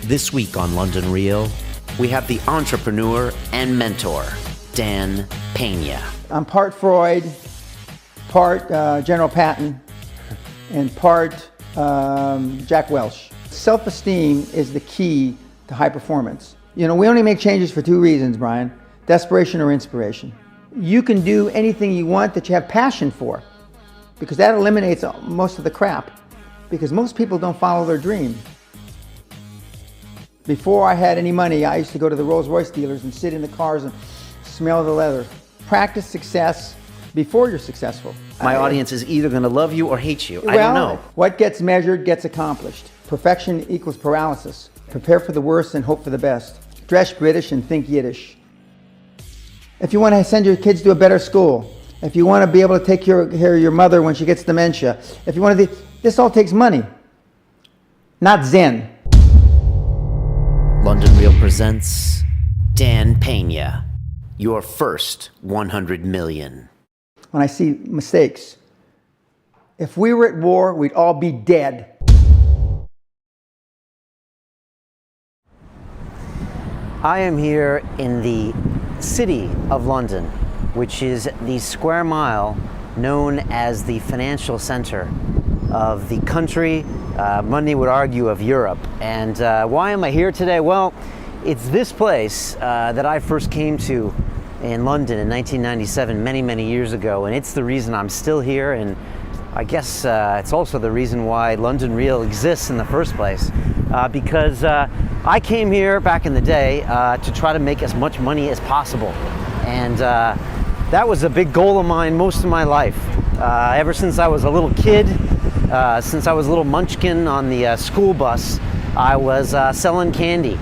This week on London Real, we have the entrepreneur and mentor, Dan Pena. I'm part Freud, part General Patton, and part Jack Welch. Self-esteem is the key to high performance. You know, we only make changes for two reasons, Brian: desperation or inspiration. You can do anything you want that you have passion for, because that eliminates most of the crap, because most people don't follow their dream. Before I had any money, I used to go to the Rolls-Royce dealers and sit in the cars and smell the leather. Practice success before you're successful. My audience is either going to love you or hate you. I don't know. What gets measured gets accomplished. Perfection equals paralysis. Prepare for the worst and hope for the best. Dress British and think Yiddish. If you want to send your kids to a better school, if you want to be able to take care of your mother when she gets dementia, if you want to, this all takes money, not Zen. London Real presents Dan Pena, your first 100 million. When I see mistakes, if we were at war, we'd all be dead. I am here in the city of London, which is the square mile known as the financial center of the country, many would argue of Europe. And why am I here today? Well, it's this place that I first came to in London in 1997, many years ago, and it's the reason I'm still here, and I guess it's also the reason why London Real exists in the first place, because I came here back in the day to try to make as much money as possible, and that was a big goal of mine most of my life. Ever since I was a little kid, since I was a little munchkin on the school bus, I was selling candy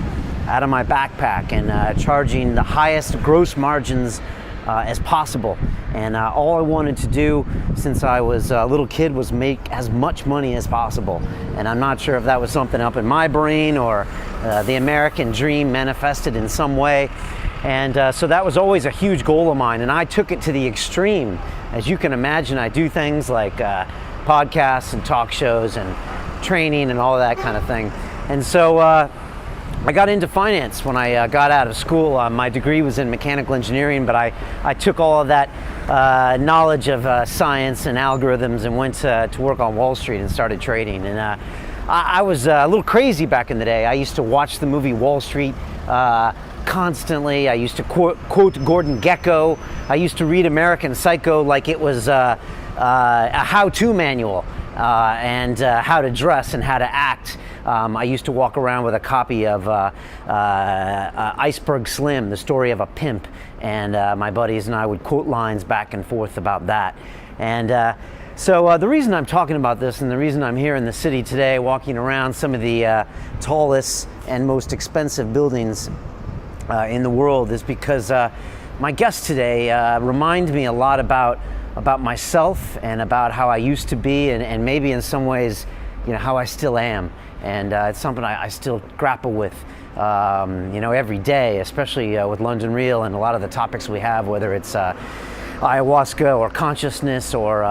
out of my backpack and charging the highest gross margins as possible. And all I wanted to do since I was a little kid was make as much money as possible. And I'm not sure if that was something up in my brain or the American dream manifested in some way. And so that was always a huge goal of mine. And I took it to the extreme. As you can imagine, I do things like podcasts and talk shows and training and all that kind of thing. And so I got into finance when I got out of school. My degree was in mechanical engineering, but I took all of that knowledge of science and algorithms and went to work on Wall Street and started trading. And I was a little crazy back in the day. I used to watch the movie Wall Street constantly. I used to quote Gordon Gekko. I used to read American Psycho like it was a how-to manual and how to dress and how to act. I used to walk around with a copy of Iceberg Slim, the story of a pimp, and my buddies and I would quote lines back and forth about that. And so the reason I'm talking about this and the reason I'm here in the city today walking around some of the tallest and most expensive buildings in the world is because my guest today reminds me a lot about myself and about how I used to be and maybe in some ways, you know, how I still am. And it's something I still grapple with, you know, every day, especially with London Real and a lot of the topics we have, whether it's ayahuasca or consciousness or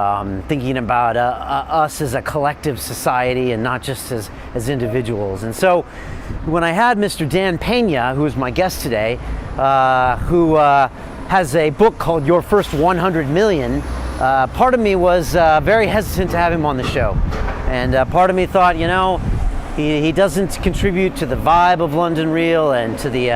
thinking about us as a collective society and not just as individuals. And so when I had Mr. Dan Pena, who is my guest today, who has a book called Your First 100 Million, part of me was very hesitant to have him on the show. And part of me thought, you know, he doesn't contribute to the vibe of London Real and to the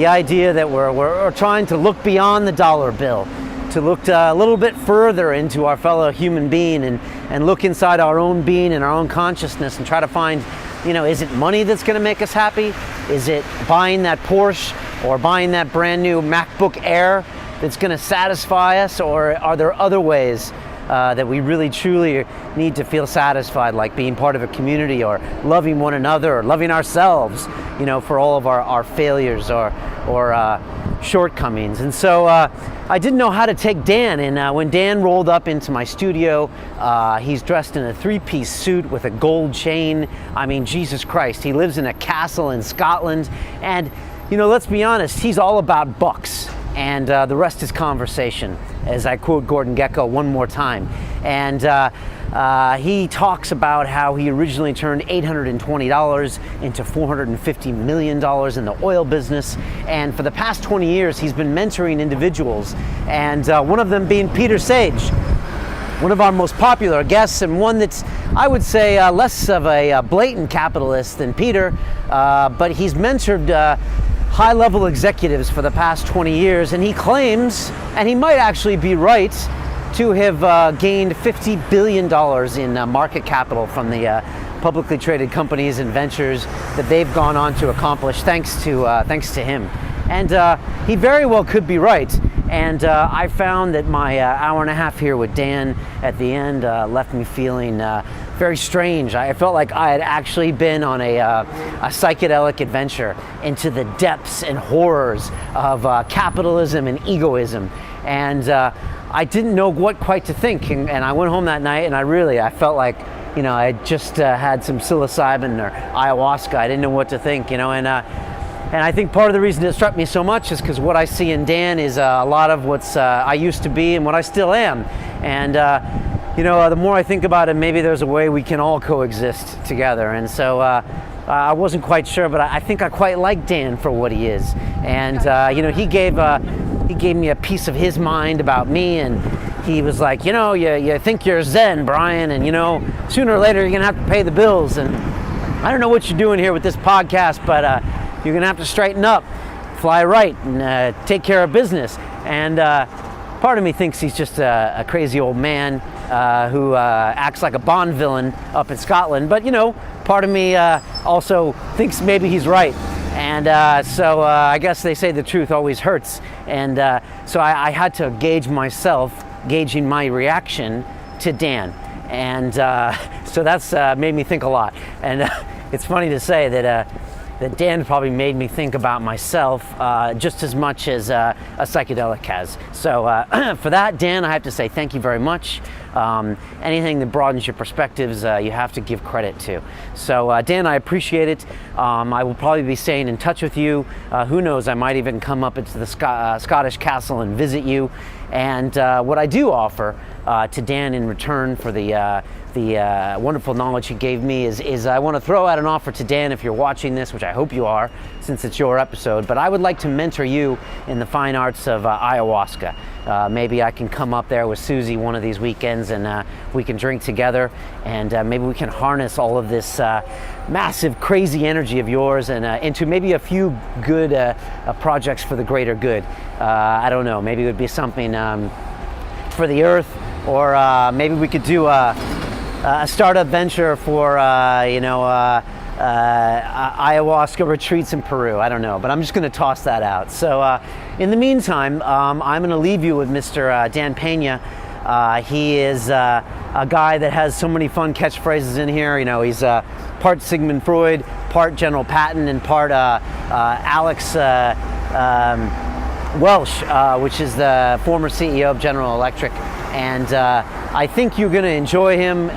idea that we're trying to look beyond the dollar bill, to look a little bit further into our fellow human being and look inside our own being and our own consciousness and try to find, you know, is it money that's going to make us happy? Is it buying that Porsche or buying that brand new MacBook Air that's going to satisfy us, or are there other ways that we really truly need to feel satisfied, like being part of a community or loving one another or loving ourselves, you know, for all of our failures or shortcomings. And so I didn't know how to take Dan, and when Dan rolled up into my studio, he's dressed in a three-piece suit with a gold chain. I mean, Jesus Christ, he lives in a castle in Scotland, and, you know, let's be honest, he's all about bucks. And the rest is conversation, as I quote Gordon Gekko one more time. And He talks about how he originally turned $820 into $450 million in the oil business, and for the past 20 years he's been mentoring individuals, and one of them being Peter Sage, one of our most popular guests, and one that's, I would say, less of a blatant capitalist than Peter, but he's mentored high-level executives for the past 20 years, and he claims, and he might actually be right, to have gained $50 billion in market capital from the publicly traded companies and ventures that they've gone on to accomplish thanks to him. And he very well could be right. And I found that my hour and a half here with Dan at the end left me feeling very strange. I felt like I had actually been on a psychedelic adventure into the depths and horrors of capitalism and egoism. And I didn't know what quite to think. And I went home that night and I felt like, you know, I had just had some psilocybin or ayahuasca. I didn't know what to think, you know, and I think part of the reason it struck me so much is because what I see in Dan is a lot of what's I used to be and what I still am. And, you know, the more I think about it, maybe there's a way we can all coexist together. And so I wasn't quite sure, but I think I quite like Dan for what he is. And, you know, he gave me a piece of his mind about me, and he was like, you know, you think you're Zen, Brian, and, you know, sooner or later you're going to have to pay the bills. And I don't know what you're doing here with this podcast, but you're going to have to straighten up, fly right, and take care of business. And part of me thinks he's just a crazy old man who acts like a Bond villain up in Scotland. But, you know, part of me also thinks maybe he's right. And so I guess they say the truth always hurts. And so I had to gauge myself, gauging my reaction to Dan. And so that's made me think a lot. And it's funny to say that Dan probably made me think about myself just as much as a psychedelic has. So for that, Dan, I have to say thank you very much. Anything that broadens your perspectives, you have to give credit to. So Dan, I appreciate it. I will probably be staying in touch with you. Who knows, I might even come up into the Scottish Castle and visit you. And what I do offer to Dan in return for the wonderful knowledge he gave me is I want to throw out an offer to Dan if you're watching this, which I hope you are, since it's your episode, but I would like to mentor you in the fine arts of ayahuasca. Maybe I can come up there with Susie one of these weekends and we can drink together, and maybe we can harness all of this massive, crazy energy of yours and into maybe a few good projects for the greater good. I don't know, maybe it would be something for the earth, or maybe we could do a startup venture for, ayahuasca retreats in Peru. I don't know, but I'm just going to toss that out. So in the meantime, I'm going to leave you with Mr. Dan Pena. He is a guy that has so many fun catchphrases in here. You know, he's part Sigmund Freud, part General Patton, and part Alex Welsh, which is the former CEO of General Electric. And I think you're going to enjoy him.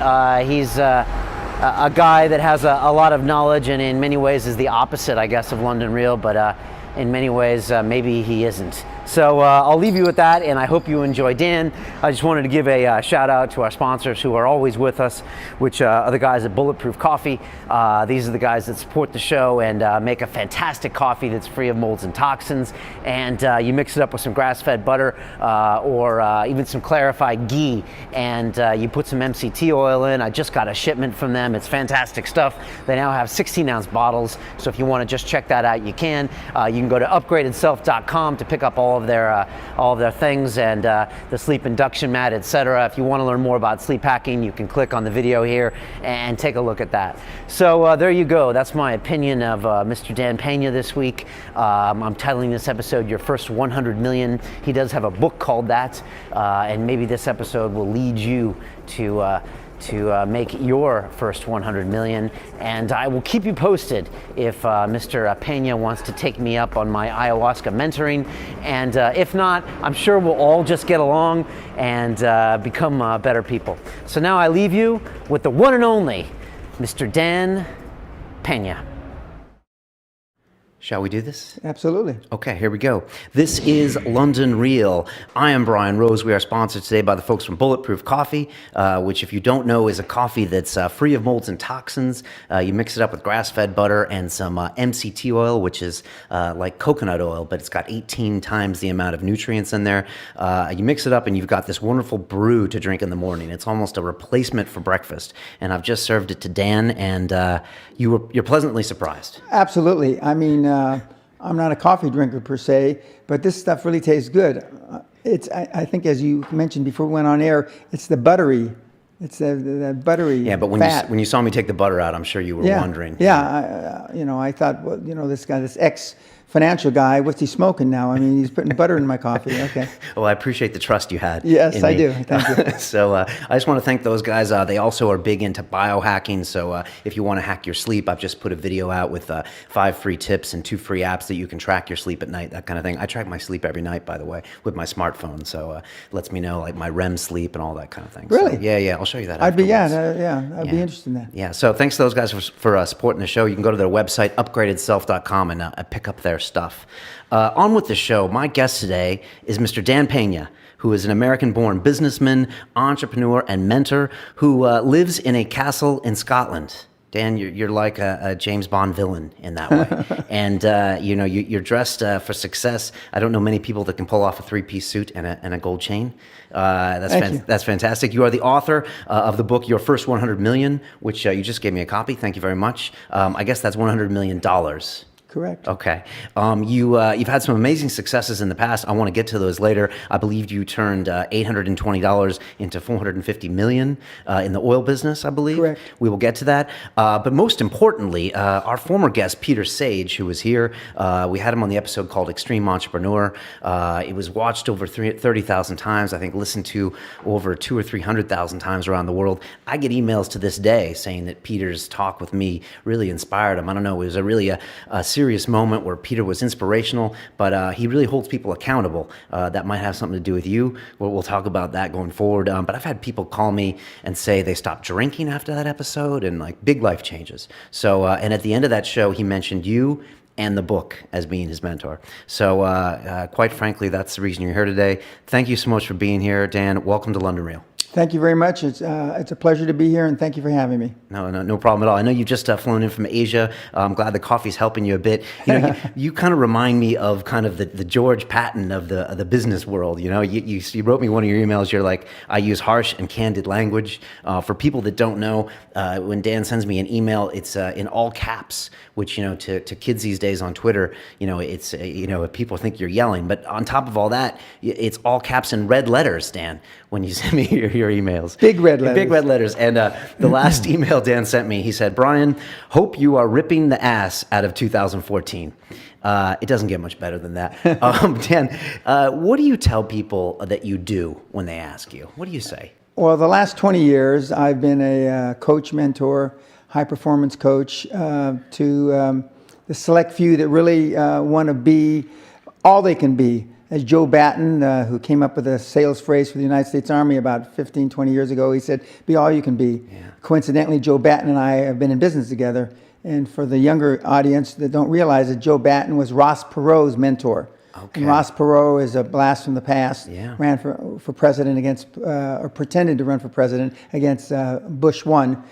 He's a guy that has a lot of knowledge, and in many ways is the opposite, I guess, of London Real, but in many ways maybe he isn't. So I'll leave you with that, and I hope you enjoy Dan. I just wanted to give a shout out to our sponsors who are always with us, which are the guys at Bulletproof Coffee. These are the guys that support the show and make a fantastic coffee that's free of molds and toxins. And you mix it up with some grass-fed butter or even some clarified ghee, and you put some MCT oil in. I just got a shipment from them. It's fantastic stuff. They now have 16-ounce bottles, so if you want to just check that out, you can. You can go to upgradedself.com to pick up all of their things, and the sleep induction mat, etc. If you want to learn more about sleep hacking, you can click on the video here and take a look at that. So there you go. That's my opinion of Mr. Dan Pena this week. I'm titling this episode Your First 100 Million. He does have a book called that, and maybe this episode will lead you to make your first 100 million, and I will keep you posted if Mr. Pena wants to take me up on my ayahuasca mentoring, and if not, I'm sure we'll all just get along and become better people. So now I leave you with the one and only Mr. Dan Pena. Shall we do this? Absolutely. Okay, here we go. This is London Real. I am Brian Rose. We are sponsored today by the folks from Bulletproof Coffee, which, if you don't know, is a coffee that's free of molds and toxins. You mix it up with grass-fed butter and some MCT oil, which is like coconut oil, but it's got 18 times the amount of nutrients in there. You mix it up and you've got this wonderful brew to drink in the morning. It's almost a replacement for breakfast. And I've just served it to Dan, and you're pleasantly surprised. Absolutely. I mean, I'm not a coffee drinker per se, but this stuff really tastes good. I think, as you mentioned before we went on air, it's the buttery. It's the buttery. Yeah, but when you saw me take the butter out, I'm sure you were wondering. Yeah, I thought, well, this guy, this ex-financial guy, what's he smoking now? I mean, he's putting butter in my coffee. Okay. Well, I appreciate the trust you had. Yes, I do. Thank you. So I just want to thank those guys. They also are big into biohacking. So if you want to hack your sleep, I've just put a video out with 5 free tips and 2 free apps that you can track your sleep at night, that kind of thing. I track my sleep every night, by the way, with my smartphone. So it lets me know like my REM sleep and all that kind of thing. Really? So, yeah. I'll show you that I'd be afterwards. be interested in that. Yeah. So thanks to those guys for supporting the show. You can go to their website, upgradedself.com, and pick up their stuff. On with the show, my guest today is Mr. Dan Peña, who is an American-born businessman, entrepreneur, and mentor who lives in a castle in Scotland. Dan, you're like a James Bond villain in that way. And, you're dressed for success. I don't know many people that can pull off a 3-piece suit and a gold chain. That's fantastic. You are the author of the book, Your First 100 Million, which you just gave me a copy. Thank you very much. I guess that's $100 million. Correct. Okay. You've had some amazing successes in the past. I want to get to those later. I believe you turned $820 into $450 million in the oil business, I believe. Correct. We will get to that. But most importantly, our former guest, Peter Sage, who was here, we had him on the episode called Extreme Entrepreneur. It was watched over 30,000 times, I think listened to over 200,000 or 300,000 times around the world. I get emails to this day saying that Peter's talk with me really inspired him. I don't know, it was a serious moment where Peter was inspirational, but he really holds people accountable. That might have something to do with you. We'll talk about that going forward. But I've had people call me and say they stopped drinking after that episode, and like big life changes. So, and at the end of that show, he mentioned you and the book as being his mentor. So quite frankly, that's the reason you're here today. Thank you so much for being here, Dan. Welcome to London Real. Thank you very much. It's a pleasure to be here, and thank you for having me. No problem at all. I know you've just flown in from Asia. I'm glad the coffee's helping you a bit. You kind of remind me of kind of the George Patton of the business world. You wrote me one of your emails. You're like, I use harsh and candid language. For people that don't know, when Dan sends me an email, it's in all caps, which to kids these days on Twitter, it's people think you're yelling. But on top of all that, it's all caps and red letters, Dan, when you send me your emails. Big red letters. Big red letters. And the last email Dan sent me, he said, Brian, hope you are ripping the ass out of 2014. It doesn't get much better than that. Dan, what do you tell people that you do when they ask you? What do you say? Well, the last 20 years, I've been a coach, mentor, high-performance coach to the select few that really want to be all they can be. As Joe Batten, who came up with a sales phrase for the United States Army about 15, 20 years ago, he said, be all you can be. Yeah. Coincidentally, Joe Batten and I have been in business together. And for the younger audience that don't realize it, Joe Batten was Ross Perot's mentor. Okay. And Ross Perot is a blast from the past. Yeah. Ran for president against, or pretended to run for president against Bush 1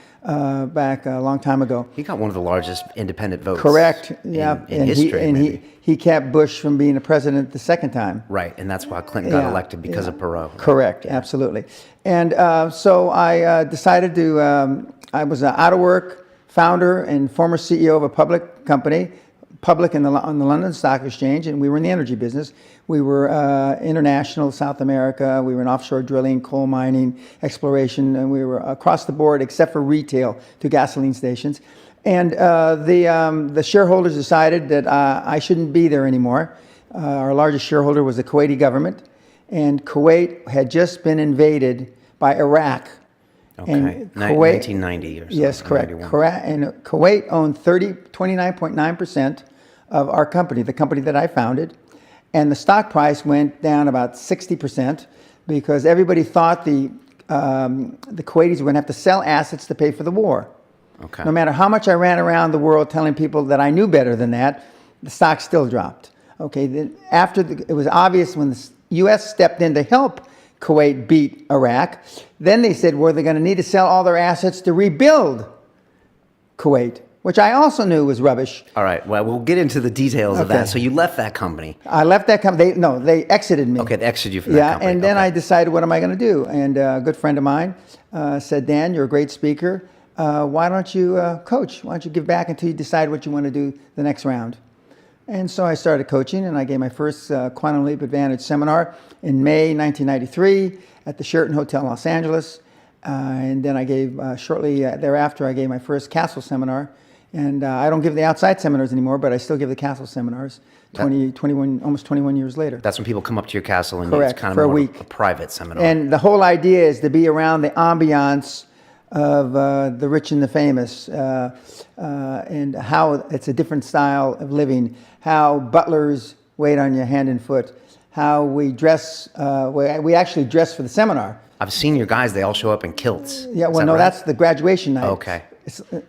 back a long time ago. He got one of the largest independent votes. Correct. Yeah. In history. He kept Bush from being a president the second time. Right, and that's why Clinton got elected because of Perot. Correct, absolutely. And so I decided to, I was an out-of-work founder and former CEO of a public company, on the London Stock Exchange, and we were in the energy business. We were international, South America. We were in offshore drilling, coal mining, exploration, and we were across the board except for retail to gasoline stations. And the shareholders decided that I shouldn't be there anymore. Our largest shareholder was the Kuwaiti government, and Kuwait had just been invaded by Iraq. Okay, and Kuwait, 1990 or something. Yes, correct. And Kuwait owned 29.9% of our company, the company that I founded. And the stock price went down about 60% because everybody thought the Kuwaitis were going to have to sell assets to pay for the war. Okay. No matter how much I ran around the world telling people that I knew better than that, the stock still dropped. Okay, then it was obvious when the U.S. stepped in to help Kuwait beat Iraq, then they said, well, they're going to need to sell all their assets to rebuild Kuwait, which I also knew was rubbish. All right. Well, we'll get into the details of that. So you left that company. I left that company. They exited me. Okay, they exited you from that company. Yeah, and then I decided, what am I going to do? And a good friend of mine said, Dan, you're a great speaker. Why don't you coach? Why don't you give back until you decide what you want to do the next round? And so I started coaching, and I gave my first Quantum Leap Advantage seminar in May 1993 at the Sheraton Hotel, Los Angeles. And then I gave, shortly thereafter, I gave my first Castle seminar. And I don't give the outside seminars anymore, but I still give the Castle seminars almost 21 years later. That's when people come up to your castle and Correct, it's kind of for a more week. A private seminar. And the whole idea is to be around the ambiance of the rich and the famous, and how it's a different style of living, how butlers wait on you hand and foot, how we dress, we actually dress for the seminar. I've seen your guys, they all show up in kilts. Yeah, well, Is that no, right? that's the graduation night. Okay.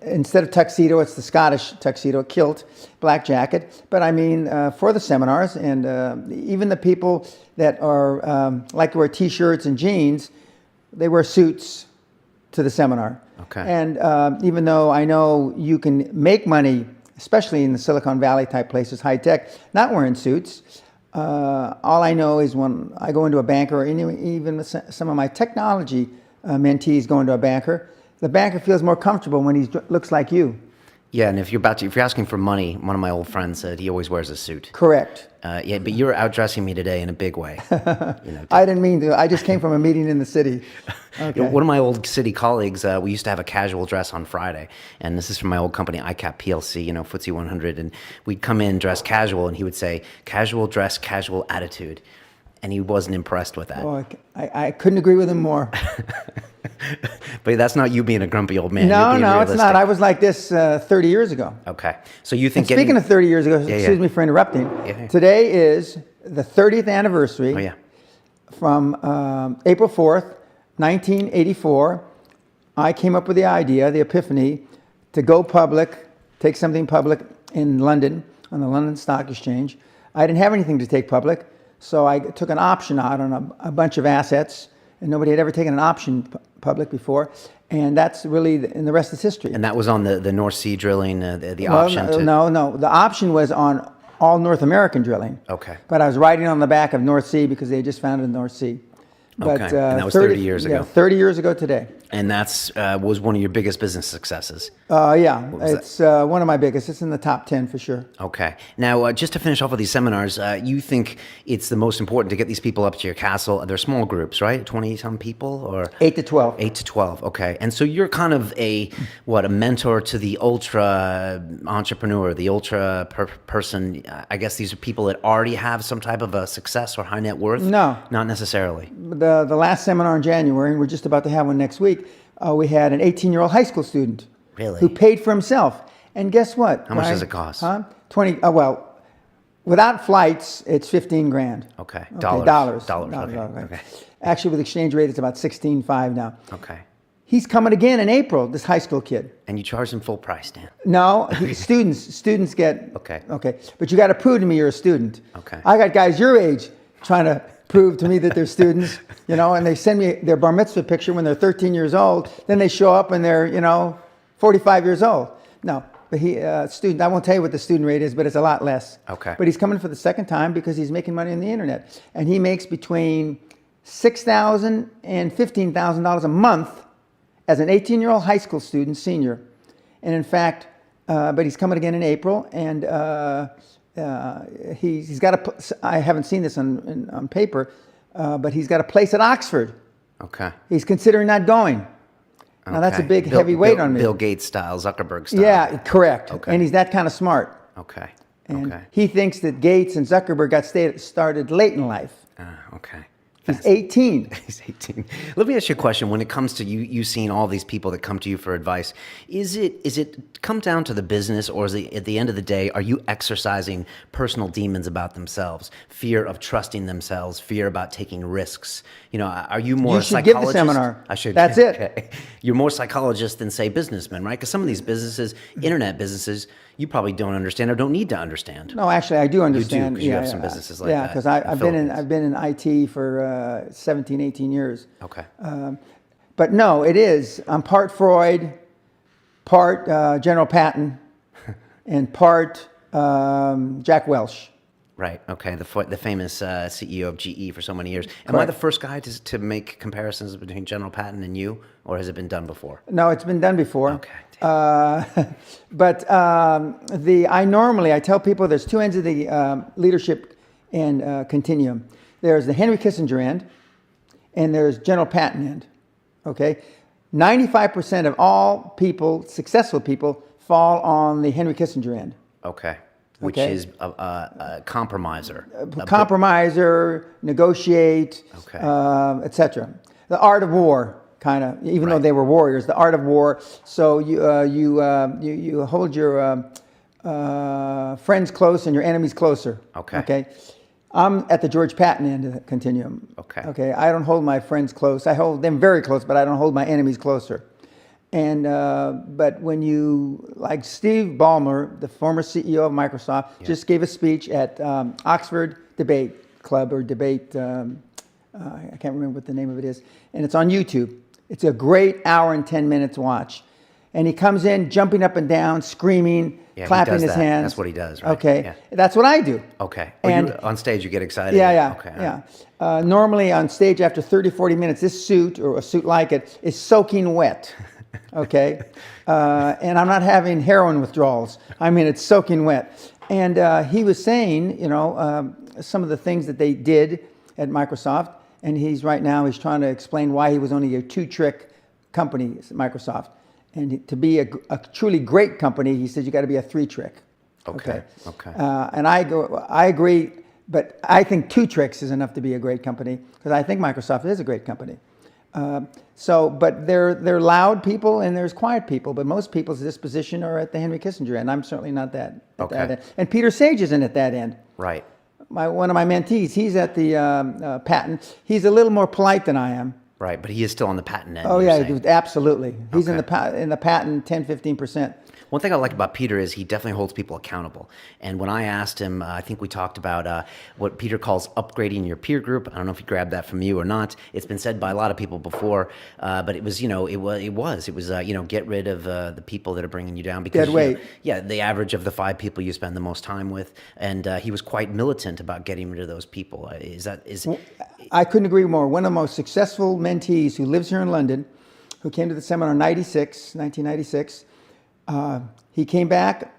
Instead of tuxedo, it's the Scottish tuxedo, kilt, black jacket. But I mean, for the seminars, and even the people that are like to wear T-shirts and jeans, they wear suits to the seminar. Okay. And even though I know you can make money, especially in the Silicon Valley type places, high tech, not wearing suits, all I know is when I go into a banker, or even some of my technology mentees go into a banker, the banker feels more comfortable when he looks like you. Yeah, and if you're asking for money, one of my old friends said he always wears a suit. Correct. Yeah, but you're outdressing me today in a big way. I didn't mean to. I just came from a meeting in the city. Okay. One of my old city colleagues, we used to have a casual dress on Friday, and this is from my old company, ICAP PLC, FTSE 100, and we'd come in dressed casual, and he would say, casual dress, casual attitude, and he wasn't impressed with that. Oh, I couldn't agree with him more. But that's not you being a grumpy old man. No, You're being it's not. I was like this 30 years ago. Okay. So you think Speaking of 30 years ago, excuse me for interrupting, today is the 30th anniversary from April 4th, 1984. I came up with the idea, the epiphany, to go public, take something public in London, on the London Stock Exchange. I didn't have anything to take public, so I took an option out on a bunch of assets, and nobody had ever taken an option public before, and that's really, and the rest is history. And that was on the North Sea drilling, the option to... No, the option was on all North American drilling. Okay. But I was riding on the back of North Sea because they had just founded the North Sea. But, okay, and that was 30 years ago. Yeah, 30 years ago today. And that's was one of your biggest business successes. Yeah, it's one of my biggest. It's in the top 10 for sure. Okay. Now, just to finish off with these seminars, you think it's the most important to get these people up to your castle. They're small groups, right? 20-some people? Or 8 to 12. 8 to 12, okay. And so you're kind of a mentor to the ultra entrepreneur, the ultra person. I guess these are people that already have some type of a success or high net worth? No. Not necessarily. The last seminar in January, and we're just about to have one next week, we had an 18-year-old high school student. Really? Who paid for himself. And guess what? How much does it cost? 20, well, without flights, it's 15 grand. Okay. Dollars. Okay. Actually, with exchange rate, it's about 16.5 now. Okay. He's coming again in April, this high school kid. And you charge him full price, Dan? No, students get... Okay. Okay. But you got to prove to me you're a student. Okay. I got guys your age trying to prove to me that they're students, and they send me their bar mitzvah picture when they're 13 years old. Then they show up and they're, 45 years old. No, but student, I won't tell you what the student rate is, but it's a lot less. Okay. But he's coming for the second time because he's making money on the internet. And he makes between $6,000 and $15,000 a month as an 18-year-old high school student, senior. And in fact, but he's coming again in April, and he's got I haven't seen this on paper, but he's got a place at Oxford. Okay. He's considering not going. Now that's a big heavy weight on me. Bill Gates style, Zuckerberg style. Yeah, correct. Okay. And he's that kind of smart. Okay. And he thinks that Gates and Zuckerberg got started late in life. Okay. He's 18. He's 18. Let me ask you a question. When it comes to you seeing all these people that come to you for advice, is it come down to the business, or is it, at the end of the day, are you exercising personal demons about themselves? Fear of trusting themselves, fear about taking risks. Are you more You a should give psychologist? the seminar. I should. That's it. Okay. You're more psychologist than, say, businessmen, right? Because some of these businesses, internet businesses, you probably don't understand or don't need to understand. No, actually, I do understand. You do, because you have some businesses like yeah, that. because I've been in IT for 17, 18 years. Okay. But no, it is. I'm part Freud, part General Patton, and part Jack Welch. Right. Okay. The famous CEO of GE for so many years. Am I the first guy to make comparisons between General Patton and you, or has it been done before? No, it's been done before. Okay. But I tell people there's two ends of the leadership and continuum. There's the Henry Kissinger end, and there's General Patton end. Okay, 95% of all people, successful people, fall on the Henry Kissinger end. Okay. Which is a compromiser. Compromiser, negotiate, etc. The art of war, kind of. Even though they were warriors, the art of war. So you hold your friends close and your enemies closer. Okay. Okay. I'm at the George Patton end of the continuum. Okay. Okay. I don't hold my friends close. I hold them very close, but I don't hold my enemies closer. And but when you, like Steve Ballmer, the former CEO of Microsoft, just gave a speech at Oxford Debate Club or Debate, I can't remember what the name of it is, and it's on YouTube. It's a great hour and 10 minutes watch. And he comes in jumping up and down, screaming, clapping his hands. That's what he does, right? Okay, that's what I do. Okay. And on stage you get excited. Yeah. Okay. Yeah. Normally on stage after 30, 40 minutes, this suit or a suit like it is soaking wet. Okay, and I'm not having heroin withdrawals. I mean, it's soaking wet. And he was saying, some of the things that they did at Microsoft, and he's trying to explain why he was only a two-trick company, Microsoft. And to be a truly great company, he said you got to be a three-trick. Okay. And I agree, but I think two tricks is enough to be a great company because I think Microsoft is a great company. But they're loud people and there's quiet people, but most people's disposition are at the Henry Kissinger end. I'm certainly not that. That end. And Peter Sage isn't at that end. Right. One of my mentees, he's at the Patton. He's a little more polite than I am. Right, but he is still on the Patton end. Oh yeah, absolutely. He's in the Patton 10-15%. One thing I like about Peter is he definitely holds people accountable. And when I asked him, I think we talked about what Peter calls upgrading your peer group. I don't know if he grabbed that from you or not. It's been said by a lot of people before, but it was, get rid of the people that are bringing you down because dead weight. The average of the 5 people you spend the most time with, and he was quite militant about getting rid of those people. I couldn't agree more. One of the most successful mentees who lives here in London, who came to the seminar in 1996. He came back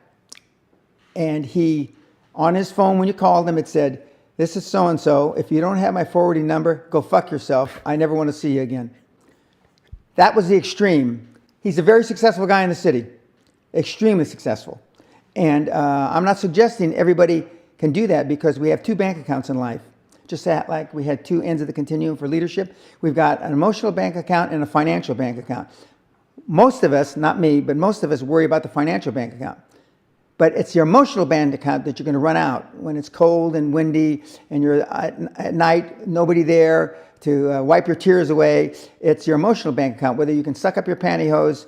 and he, on his phone when you called him, it said, "This is so-and-so. If you don't have my forwarding number, go fuck yourself. I never want to see you again." That was the extreme. He's a very successful guy in the city, extremely successful. And I'm not suggesting everybody can do that because we have 2 bank accounts in life. Just like we had 2 ends of the continuum for leadership. We've got an emotional bank account and a financial bank account. Most of us, not me, but most of us worry about the financial bank account. But it's your emotional bank account that you're going to run out when it's cold and windy and you're at night, nobody there to wipe your tears away. It's your emotional bank account, whether you can suck up your pantyhose,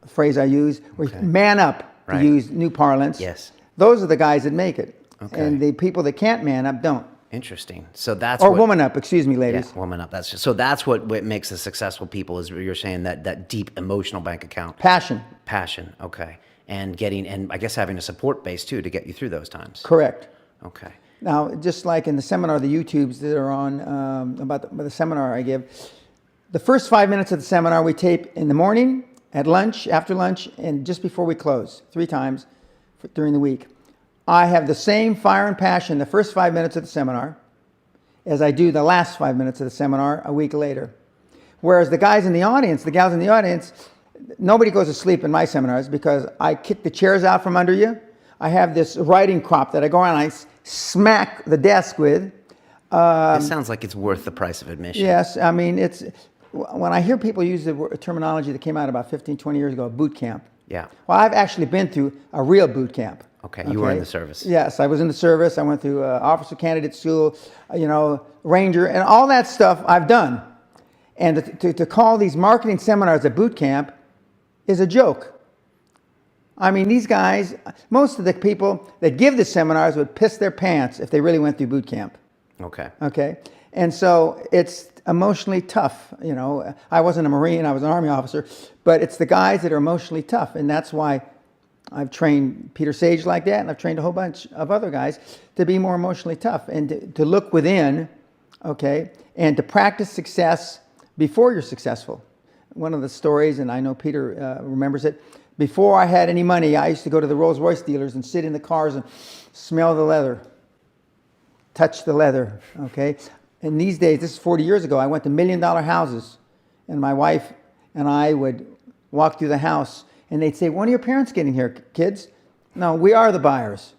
a phrase I use, or man up, to use new parlance. Yes. Those are the guys that make it. Okay. And the people that can't man up don't. Interesting. So that's woman up, excuse me, ladies. Yeah, woman up. That's what makes the successful people is you're saying that deep emotional bank account. Passion. Okay. And I guess having a support base too to get you through those times. Correct. Okay. Now, just like in the seminar, the YouTubes that are on about the seminar I give, the first 5 minutes of the seminar we tape in the morning, at lunch, after lunch, and just before we close, 3 times during the week. I have the same fire and passion the first 5 minutes of the seminar as I do the last 5 minutes of the seminar a week later. Whereas the guys in the audience, the gals in the audience, nobody goes to sleep in my seminars because I kick the chairs out from under you. I have this writing crop that I go around and I smack the desk with. It sounds like it's worth the price of admission. Yes, I mean, when I hear people use the terminology that came out about 15, 20 years ago, boot camp. Yeah. Well, I've actually been through a real boot camp. Okay, you were in the service. Yes, I was in the service. I went through officer candidate school, Ranger, and all that stuff I've done. And to call these marketing seminars a boot camp is a joke. I mean, these guys, most of the people that give the seminars would piss their pants if they really went through boot camp. Okay. Okay? And so it's emotionally tough. You know, I wasn't a Marine, I was an Army officer, but it's the guys that are emotionally tough. And that's why I've trained Peter Sage like that, and I've trained a whole bunch of other guys to be more emotionally tough and to look within, okay, and to practice success before you're successful. One of the stories, and I know Peter remembers it, before I had any money, I used to go to the Rolls Royce dealers and sit in the cars and smell the leather, touch the leather, okay? And these days, this is 40 years ago, I went to $1 million houses, and my wife and I would walk through the house, and they'd say, when are your parents getting here, kids? No, we are the buyers,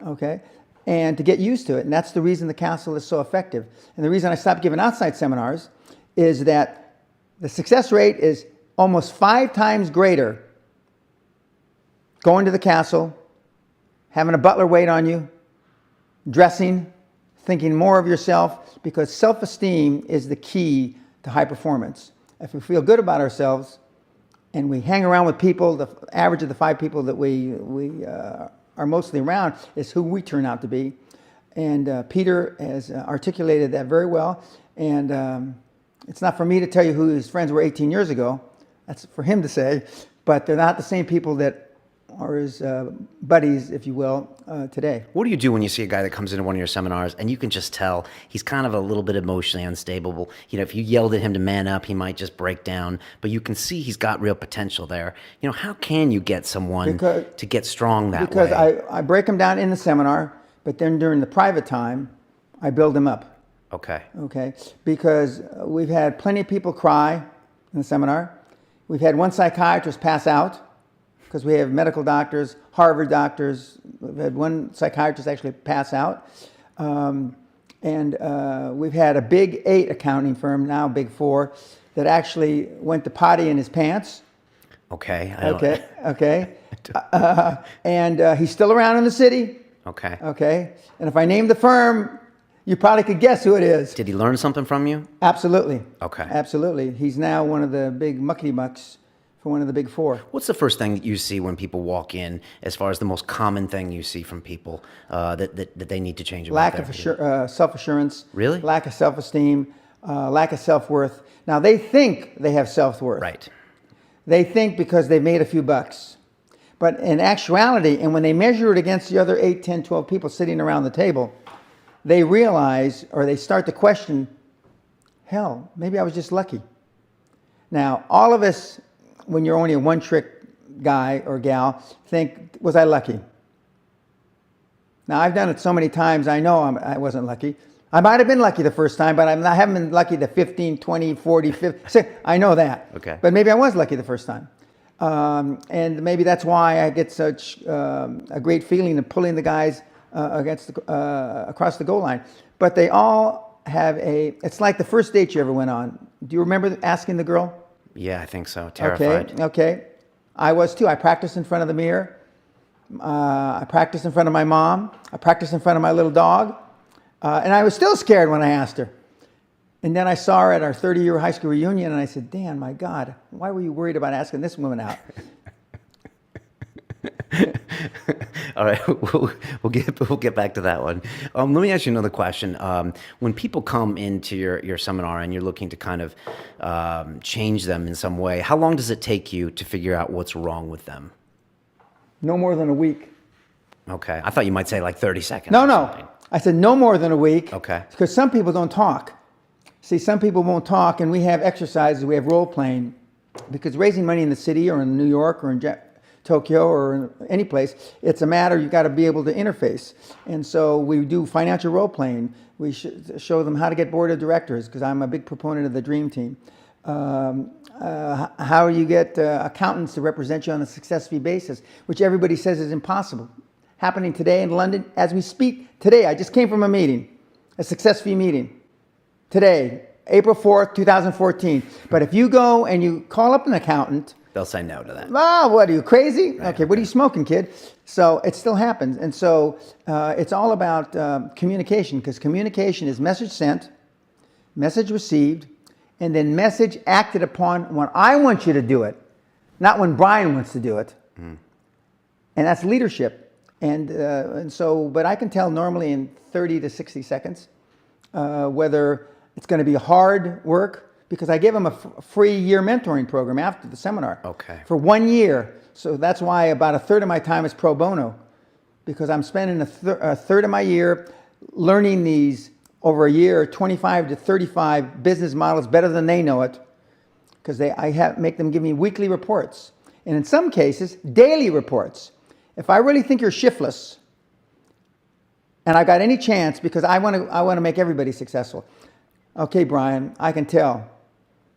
okay? And to get used to it, and that's the reason the castle is so effective. And the reason I stopped giving outside seminars is that the success rate is almost 5 times greater going to the castle, having a butler wait on you, dressing, thinking more of yourself, because self-esteem is the key to high performance. If we feel good about ourselves and we hang around with people, the average of the 5 people that we are mostly around is who we turn out to be. And Peter has articulated that very well. And it's not for me to tell you who his friends were 18 years ago. That's for him to say. But they're not the same people that are his buddies, if you will, today. What do you do when you see a guy that comes into one of your seminars and you can just tell he's kind of a little bit emotionally unstable? You know, if you yelled at him to man up, he might just break down, but you can see he's got real potential there. You know, how can you get someone to get strong that way? Because I break him down in the seminar, but then during the private time, I build him up. Okay. Okay, because we've had plenty of people cry in the seminar. We've had one psychiatrist pass out, because we have medical doctors, Harvard doctors. We've had one psychiatrist actually pass out. We've had a big 8 accounting firm, now big 4, that actually went to potty in his pants. Okay. Okay. And he's still around in the city. Okay. Okay. And if I name the firm, you probably could guess who it is. Did he learn something from you? Absolutely. Okay. Absolutely. He's now one of the big muckety-mucks for one of the big 4. What's the first thing that you see when people walk in, as far as the most common thing you see from people that they need to change about Lack of self-assurance. Really? Lack of self-esteem, lack of self-worth. Now, they think they have self-worth. Right. They think because they've made a few bucks. But in actuality, and when they measure it against the other 8, 10, 12 people sitting around the table, they realize, or they start to question, hell, maybe I was just lucky. Now, all of us, when you're only a one-trick guy or gal, think, was I lucky? Now, I've done it so many times, I know I wasn't lucky. I might have been lucky the first time, but I haven't been lucky the 15, 20, 40, 50. I know that. Okay. But maybe I was lucky the first time. And maybe that's why I get such a great feeling of pulling the guys across the goal line. But they all have it's like the first date you ever went on. Do you remember asking the girl? Yeah, I think so. Terrified. Okay. I was too. I practiced in front of the mirror. I practiced in front of my mom. I practiced in front of my little dog. And I was still scared when I asked her. And then I saw her at our 30-year high school reunion, and I said, Dan, my God, why were you worried about asking this woman out? All right, we'll get back to that one. Let me ask you another question. When people come into your seminar and you're looking to kind of change them in some way, how long does it take you to figure out what's wrong with them? No more than a week. Okay, I thought you might say like 30 seconds. No. I said no more than a week. Okay. Because some people don't talk. See, some people won't talk, and we have exercises, we have role playing, because raising money in the city or in New York or in Tokyo or in any place, it's a matter you've got to be able to interface. And so we do financial role playing. We show them how to get board of directors, because I'm a big proponent of the dream team. How you get accountants to represent you on a success fee basis, which everybody says is impossible. Happening today in London as we speak. Today, I just came from a meeting, a success fee meeting. Today, April 4th, 2014. But if you go and you call up an accountant, they'll say no to that. Oh, what are you, crazy? Right. Okay, what are you smoking, kid? So it still happens. And so it's all about communication, because communication is message sent, message received, and then message acted upon when I want you to do it, not when Brian wants to do it. And that's leadership. And so, but I can tell normally in 30 to 60 seconds whether it's going to be hard work, because I give them a free year mentoring program after the seminar. Okay. For 1 year. So that's why about a third of my time is pro bono, because I'm spending a third of my year learning these over a year, 25 to 35 business models better than they know it, because make them give me weekly reports. And in some cases, daily reports. If I really think you're shiftless, and I got any chance, because I want to make everybody successful. Okay, Brian, I can tell.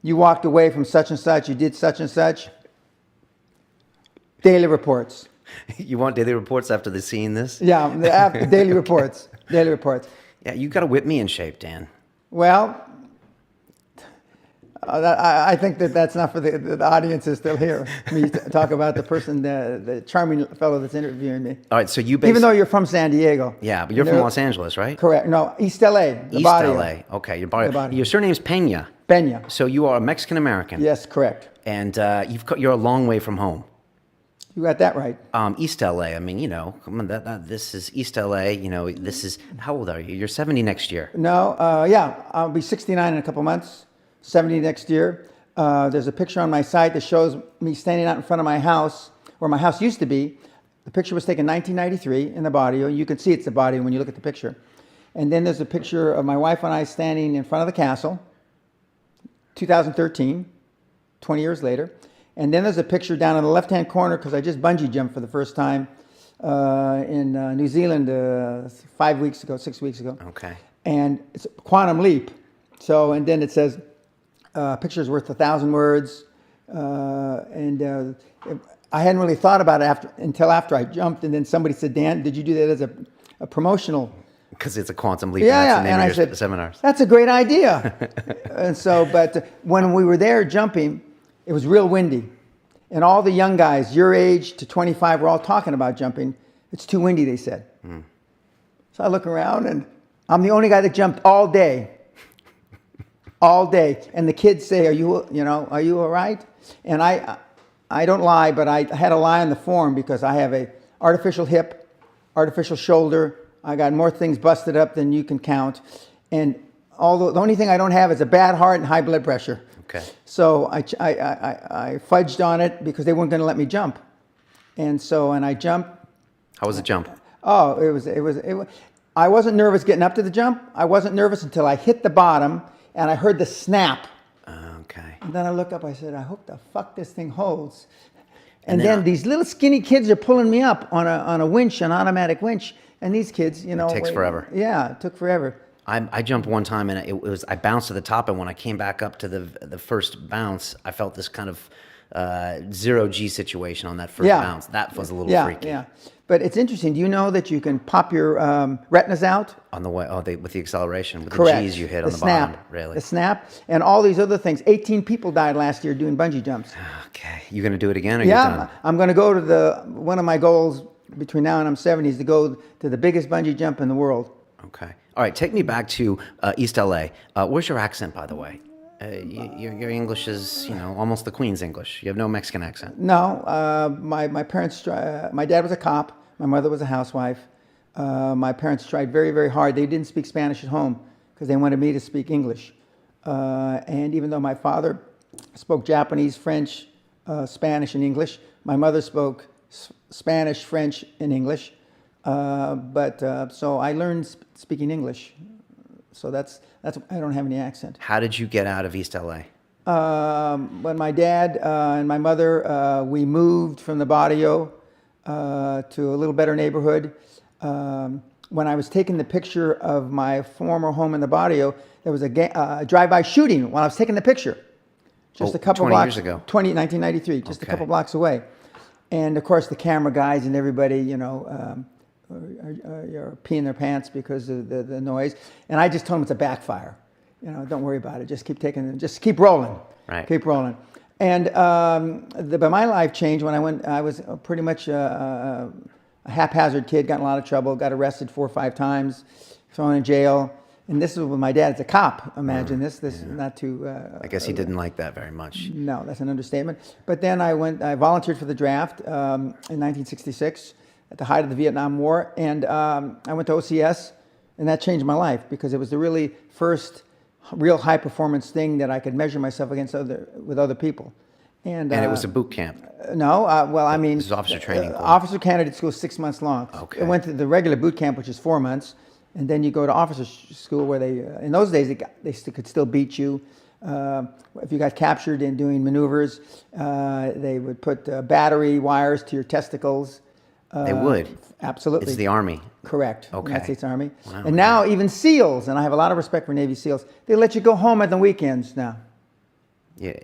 You walked away from such and such, you did such and such. Daily reports. You want daily reports after the seeing this? Yeah, after daily reports. Daily reports. Yeah, you got to whip me in shape, Dan. Well, I think that's not for the audience is still here. Me talk about the person, the charming fellow that's interviewing me. All right, so Even though you're from San Diego. Yeah, but you're from Los Angeles, right? Correct. No, East LA. East LA. Okay, your surname's Pena. Peña. So you are a Mexican American. Yes, correct. And you're a long way from home. You got that right. East LA. I mean, come on, this is East LA. This is, how old are you? You're 70 next year. No, yeah, I'll be 69 in a couple months. 70 next year. There's a picture on my site that shows me standing out in front of my house, where my house used to be. The picture was taken in 1993 in the barrio. You can see it's the barrio when you look at the picture. And then there's a picture of my wife and I standing in front of the castle, 2013, 20 years later. And then there's a picture down in the left-hand corner, because I just bungee jumped for the first time in New Zealand 6 weeks ago. Okay. And it's a quantum leap. So, and then it says, picture's worth 1,000 words. I hadn't really thought about it until after I jumped, and then somebody said, Dan, did you do that as a promotional? Because it's a quantum leap. Yeah, and that's the name of your seminars. That's a great idea. And so, but when we were there jumping, it was real windy. And all the young guys, your age to 25, were all talking about jumping. It's too windy, they said. Mm. So I look around, and I'm the only guy that jumped all day. All day. And the kids say, are you all right? And I don't lie, but I had to lie on the form, because I have a artificial hip, artificial shoulder. I got more things busted up than you can count. And the only thing I don't have is a bad heart and high blood pressure. Okay. So I fudged on it, because they weren't going to let me jump. And I jumped. How was the jump? Oh, it was. I wasn't nervous getting up to the jump. I wasn't nervous until I hit the bottom, and I heard the snap. Okay. And then I look up, I said, I hope the fuck this thing holds. And then these little skinny kids are pulling me up on a winch, an automatic winch. And these kids, it takes forever. Yeah, it took forever. I jumped one time, and I bounced to the top, and when I came back up to the first bounce, I felt this kind of zero G situation on that first bounce. That was a little freaky. Yeah. But it's interesting. Do you know that you can pop your retinas out? On the way, with the acceleration, with Correct. the G's you hit on the snap, bottom, really. The snap, and all these other things. 18 people died last year doing bungee jumps. Okay. You going to do it again, or you're done? I'm going to go to one of my goals between now and I'm 70 is to go to the biggest bungee jump in the world. Okay. All right, take me back to East LA. Where's your accent, by the way? Your English is, almost the Queen's English. You have no Mexican accent. No, my parents. My dad was a cop. My mother was a housewife. My parents tried very, very hard. They didn't speak Spanish at home because they wanted me to speak English. And even though my father spoke Japanese, French, Spanish, and English, my mother spoke Spanish, French, and English. So I learned speaking English. So that's I don't have any accent. How did you get out of East LA? When my dad and my mother, we moved from the barrio to a little better neighborhood. When I was taking the picture of my former home in the barrio, there was a drive-by shooting while I was taking the picture. Just a couple 20 blocks, years ago. 1993, just a couple blocks away. And of course, the camera guys and everybody, are peeing their pants because of the noise. And I just told them it's a backfire. Don't worry about it. Just keep rolling. Right. Keep rolling. And but my life changed when I was pretty much a haphazard kid, got in a lot of trouble, got arrested 4 or 5 times, thrown in jail. And this is with my dad as a cop. Imagine this. This is not too. I guess he didn't like that very much. No, that's an understatement. But then I volunteered for the draft in 1966 at the height of the Vietnam War. And I went to OCS, and that changed my life because it was the really first real high performance thing that I could measure myself against with other people. And it was a boot camp. No, well, I mean, this is officer training. Officer candidate school is 6 months long. Okay. I went to the regular boot camp, which is 4 months, and then you go to officer school where they, in those days, they could still beat you. If you got captured in doing maneuvers, they would put battery wires to your testicles. They would? Absolutely. It's the Army. Correct. Okay. United States Army. Wow. And now even SEALs, and I have a lot of respect for Navy SEALs, they let you go home at the weekends now. Yeah.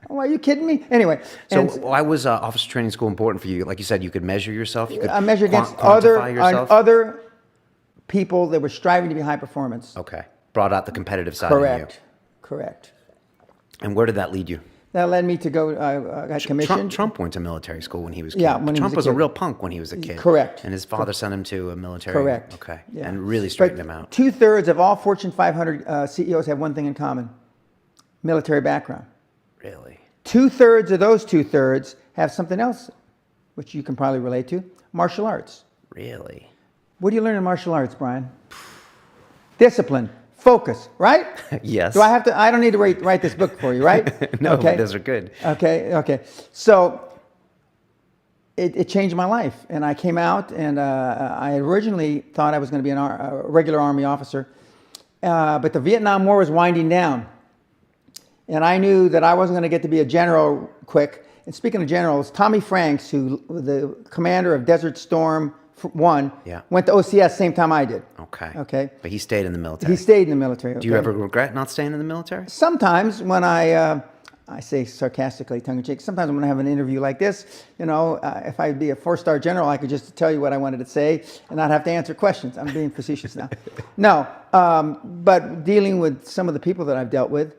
Oh, are you kidding me? Anyway. So why was officer training school important for you? Like you said, you could measure yourself. You could measure against quantify yourself. other people that were striving to be high performance. Okay. Brought out the competitive side of you. Correct. And where did that lead you? That led me to go, I got commissioned. Trump went to military school when he was a kid. Yeah, when he Trump was was a a kid. real punk when he was a kid. Correct. And his father sent him to a military. Correct. Okay. Yeah. And really straightened him out. 2/3 of all Fortune 500 CEOs have one thing in common: military background. Really? 2/3 of those 2/3 have something else, which you can probably relate to: martial arts. Really? What do you learn in martial arts, Brian? Discipline, focus, right? Yes. Do I have to? I don't need to write this book for you, right? No, okay. those are good. Okay. So it changed my life, and I came out, and I originally thought I was going to be a regular Army officer, but the Vietnam War was winding down, and I knew that I wasn't going to get to be a general quick. And speaking of generals, Tommy Franks, who was the commander of Desert Storm 1, went to OCS same time I did. Okay. But he stayed in the military. He stayed in the military. Okay? Do you ever regret not staying in the military? Sometimes when I say sarcastically, tongue-in-cheek, sometimes when I have an interview like this, if I'd be a 4-star general, I could just tell you what I wanted to say and not have to answer questions. I'm being facetious now. No, but dealing with some of the people that I've dealt with,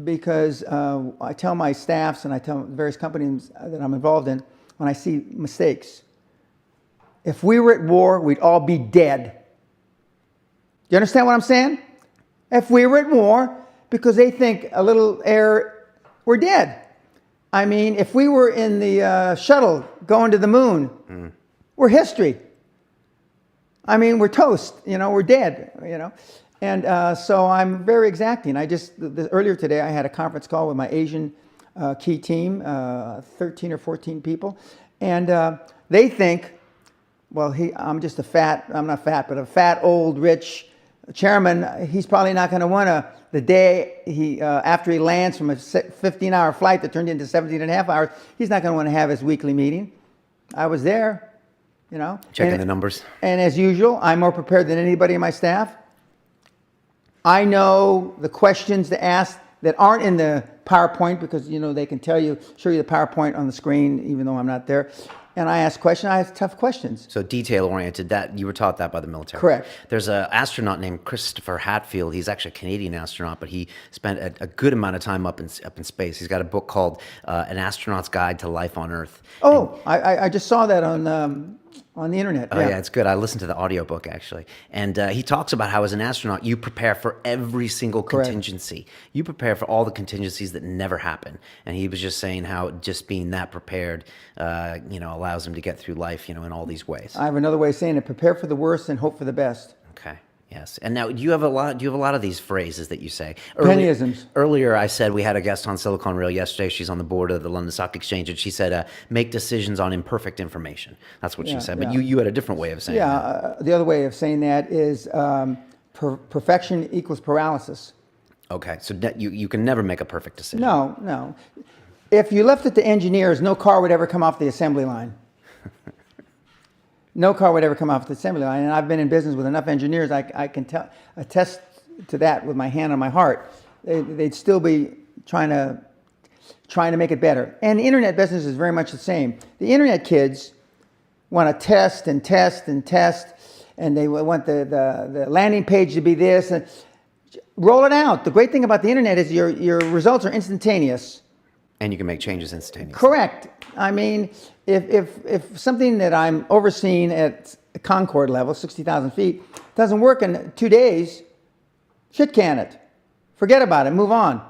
because I tell my staffs and I tell various companies that I'm involved in, when I see mistakes, if we were at war, we'd all be dead. You understand what I'm saying? If we were at war, because they think a little error, we're dead. I mean, if we were in the shuttle going to the moon, we're history. I mean, we're toast. We're dead. And so I'm very exacting. Earlier today, I had a conference call with my Asian key team, 13 or 14 people, and they think, well, I'm just I'm not fat, but a fat, old, rich chairman. He's probably not going to want to, the day after he lands from a 15-hour flight that turned into 17 and a half hours, he's not going to want to have his weekly meeting. I was there, Checking the numbers. And as usual, I'm more prepared than anybody in my staff. I know the questions to ask that aren't in the PowerPoint because, they can show you the PowerPoint on the screen, even though I'm not there. And I ask questions. I ask tough questions. So detail-oriented. That you were taught that by the military. Correct. There's an astronaut named Christopher Hatfield. He's actually a Canadian astronaut, but he spent a good amount of time up in space. He's got a book called An Astronaut's Guide to Life on Earth. Oh, I just saw that on the internet. Oh, yeah, it's good. I listened to the audiobook, actually. And he talks about how, as an astronaut, you prepare for every single contingency. You prepare for all the contingencies that never happen. And he was just saying how just being that prepared, allows him to get through life, in all these ways. I have another way of saying it: prepare for the worst and hope for the best. Okay. Yes. And now, do you have a lot of these phrases that you say? Pennyisms. Earlier, I said we had a guest on Silicon Reel yesterday. She's on the board of the London Stock Exchange, and she said, make decisions on imperfect information. That's what she said. But you had a different way of saying that. The other way of saying that is perfection equals paralysis. Okay. So you can never make a perfect decision. No. If you left it to engineers, no car would ever come off the assembly line. No car would ever come off the assembly line. And I've been in business with enough engineers, I can attest to that with my hand on my heart. They'd still be trying to make it better. And the internet business is very much the same. The internet kids want to test and test and test, and they want the landing page to be this. And roll it out. The great thing about the internet is your results are instantaneous. And you can make changes instantaneously. Correct. I mean, if something that I'm overseeing at Concord level, 60,000 feet, doesn't work in 2 days, Shit can it. Forget about it. Move on.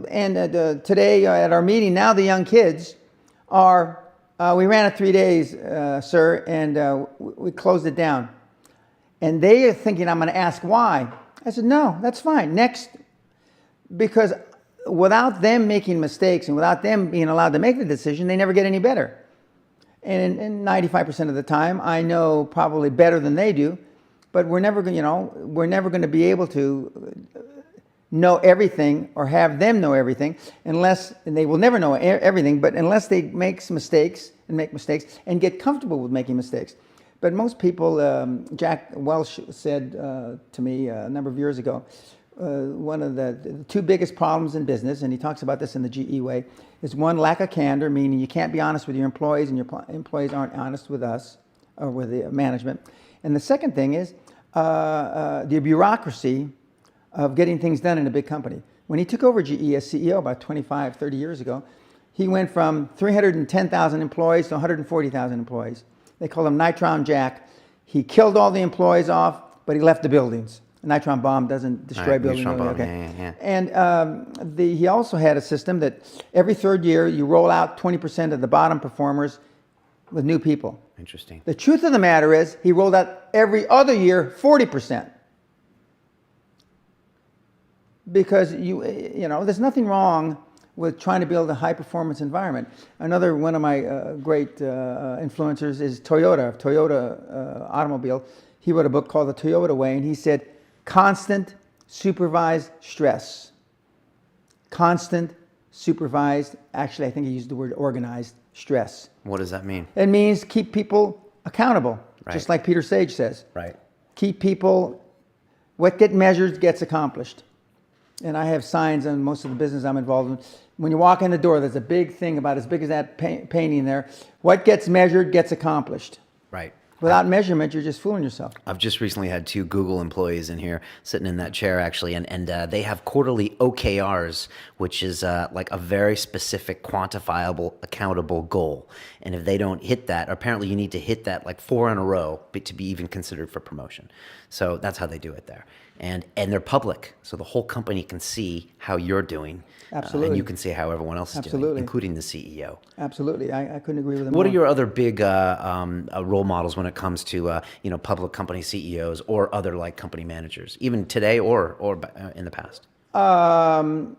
And today at our meeting, now the young kids are, we ran it 3 days, sir, and we closed it down. And they are thinking I'm going to ask why. I said, no, that's fine. Next, because without them making mistakes and without them being allowed to make the decision, they never get any better. And 95% of the time, I know probably better than they do, but we're never going to be able to know everything or have them know everything unless, and they will never know everything, but unless they make some mistakes and get comfortable with making mistakes. But most people, Jack Welch said to me a number of years ago, one of the two biggest problems in business, and he talks about this in the GE way, is one, lack of candor, meaning you can't be honest with your employees and your employees aren't honest with us or with the management. And the second thing is the bureaucracy of getting things done in a big company. When he took over GE as CEO about 25, 30 years ago, he went from 310,000 employees to 140,000 employees. They call him Nitron Jack. He killed all the employees off, but he left the buildings. A neutron bomb doesn't destroy buildings. Yeah. And he also had a system that every third year you roll out 20% of the bottom performers with new people. Interesting. The truth of the matter is he rolled out every other year 40%. Because there's nothing wrong with trying to build a high-performance environment. Another one of my great influencers is Toyota automobile. He wrote a book called The Toyota Way, and he said, constant supervised stress. Constant supervised, actually I think he used the word organized stress. What does that mean? It means keep people accountable, just like Peter Sage says. Right. Keep people, what gets measured gets accomplished. And I have signs on most of the business I'm involved in. When you walk in the door, there's a big thing about as big as that painting there. What gets measured gets accomplished. Right. Without measurement, you're just fooling yourself. I've just recently had 2 Google employees in here sitting in that chair, actually, and they have quarterly OKRs, which is like a very specific, quantifiable, accountable goal. And if they don't hit that, apparently you need to hit that like 4 in a row to be even considered for promotion. So that's how they do it there. And they're public, so the whole company can see how you're doing. Absolutely. And you can see how everyone else is doing, including the CEO. Absolutely. I couldn't agree with him What more. are your other big role models when it comes to public company CEOs or other like company managers, even today or in the past? Well,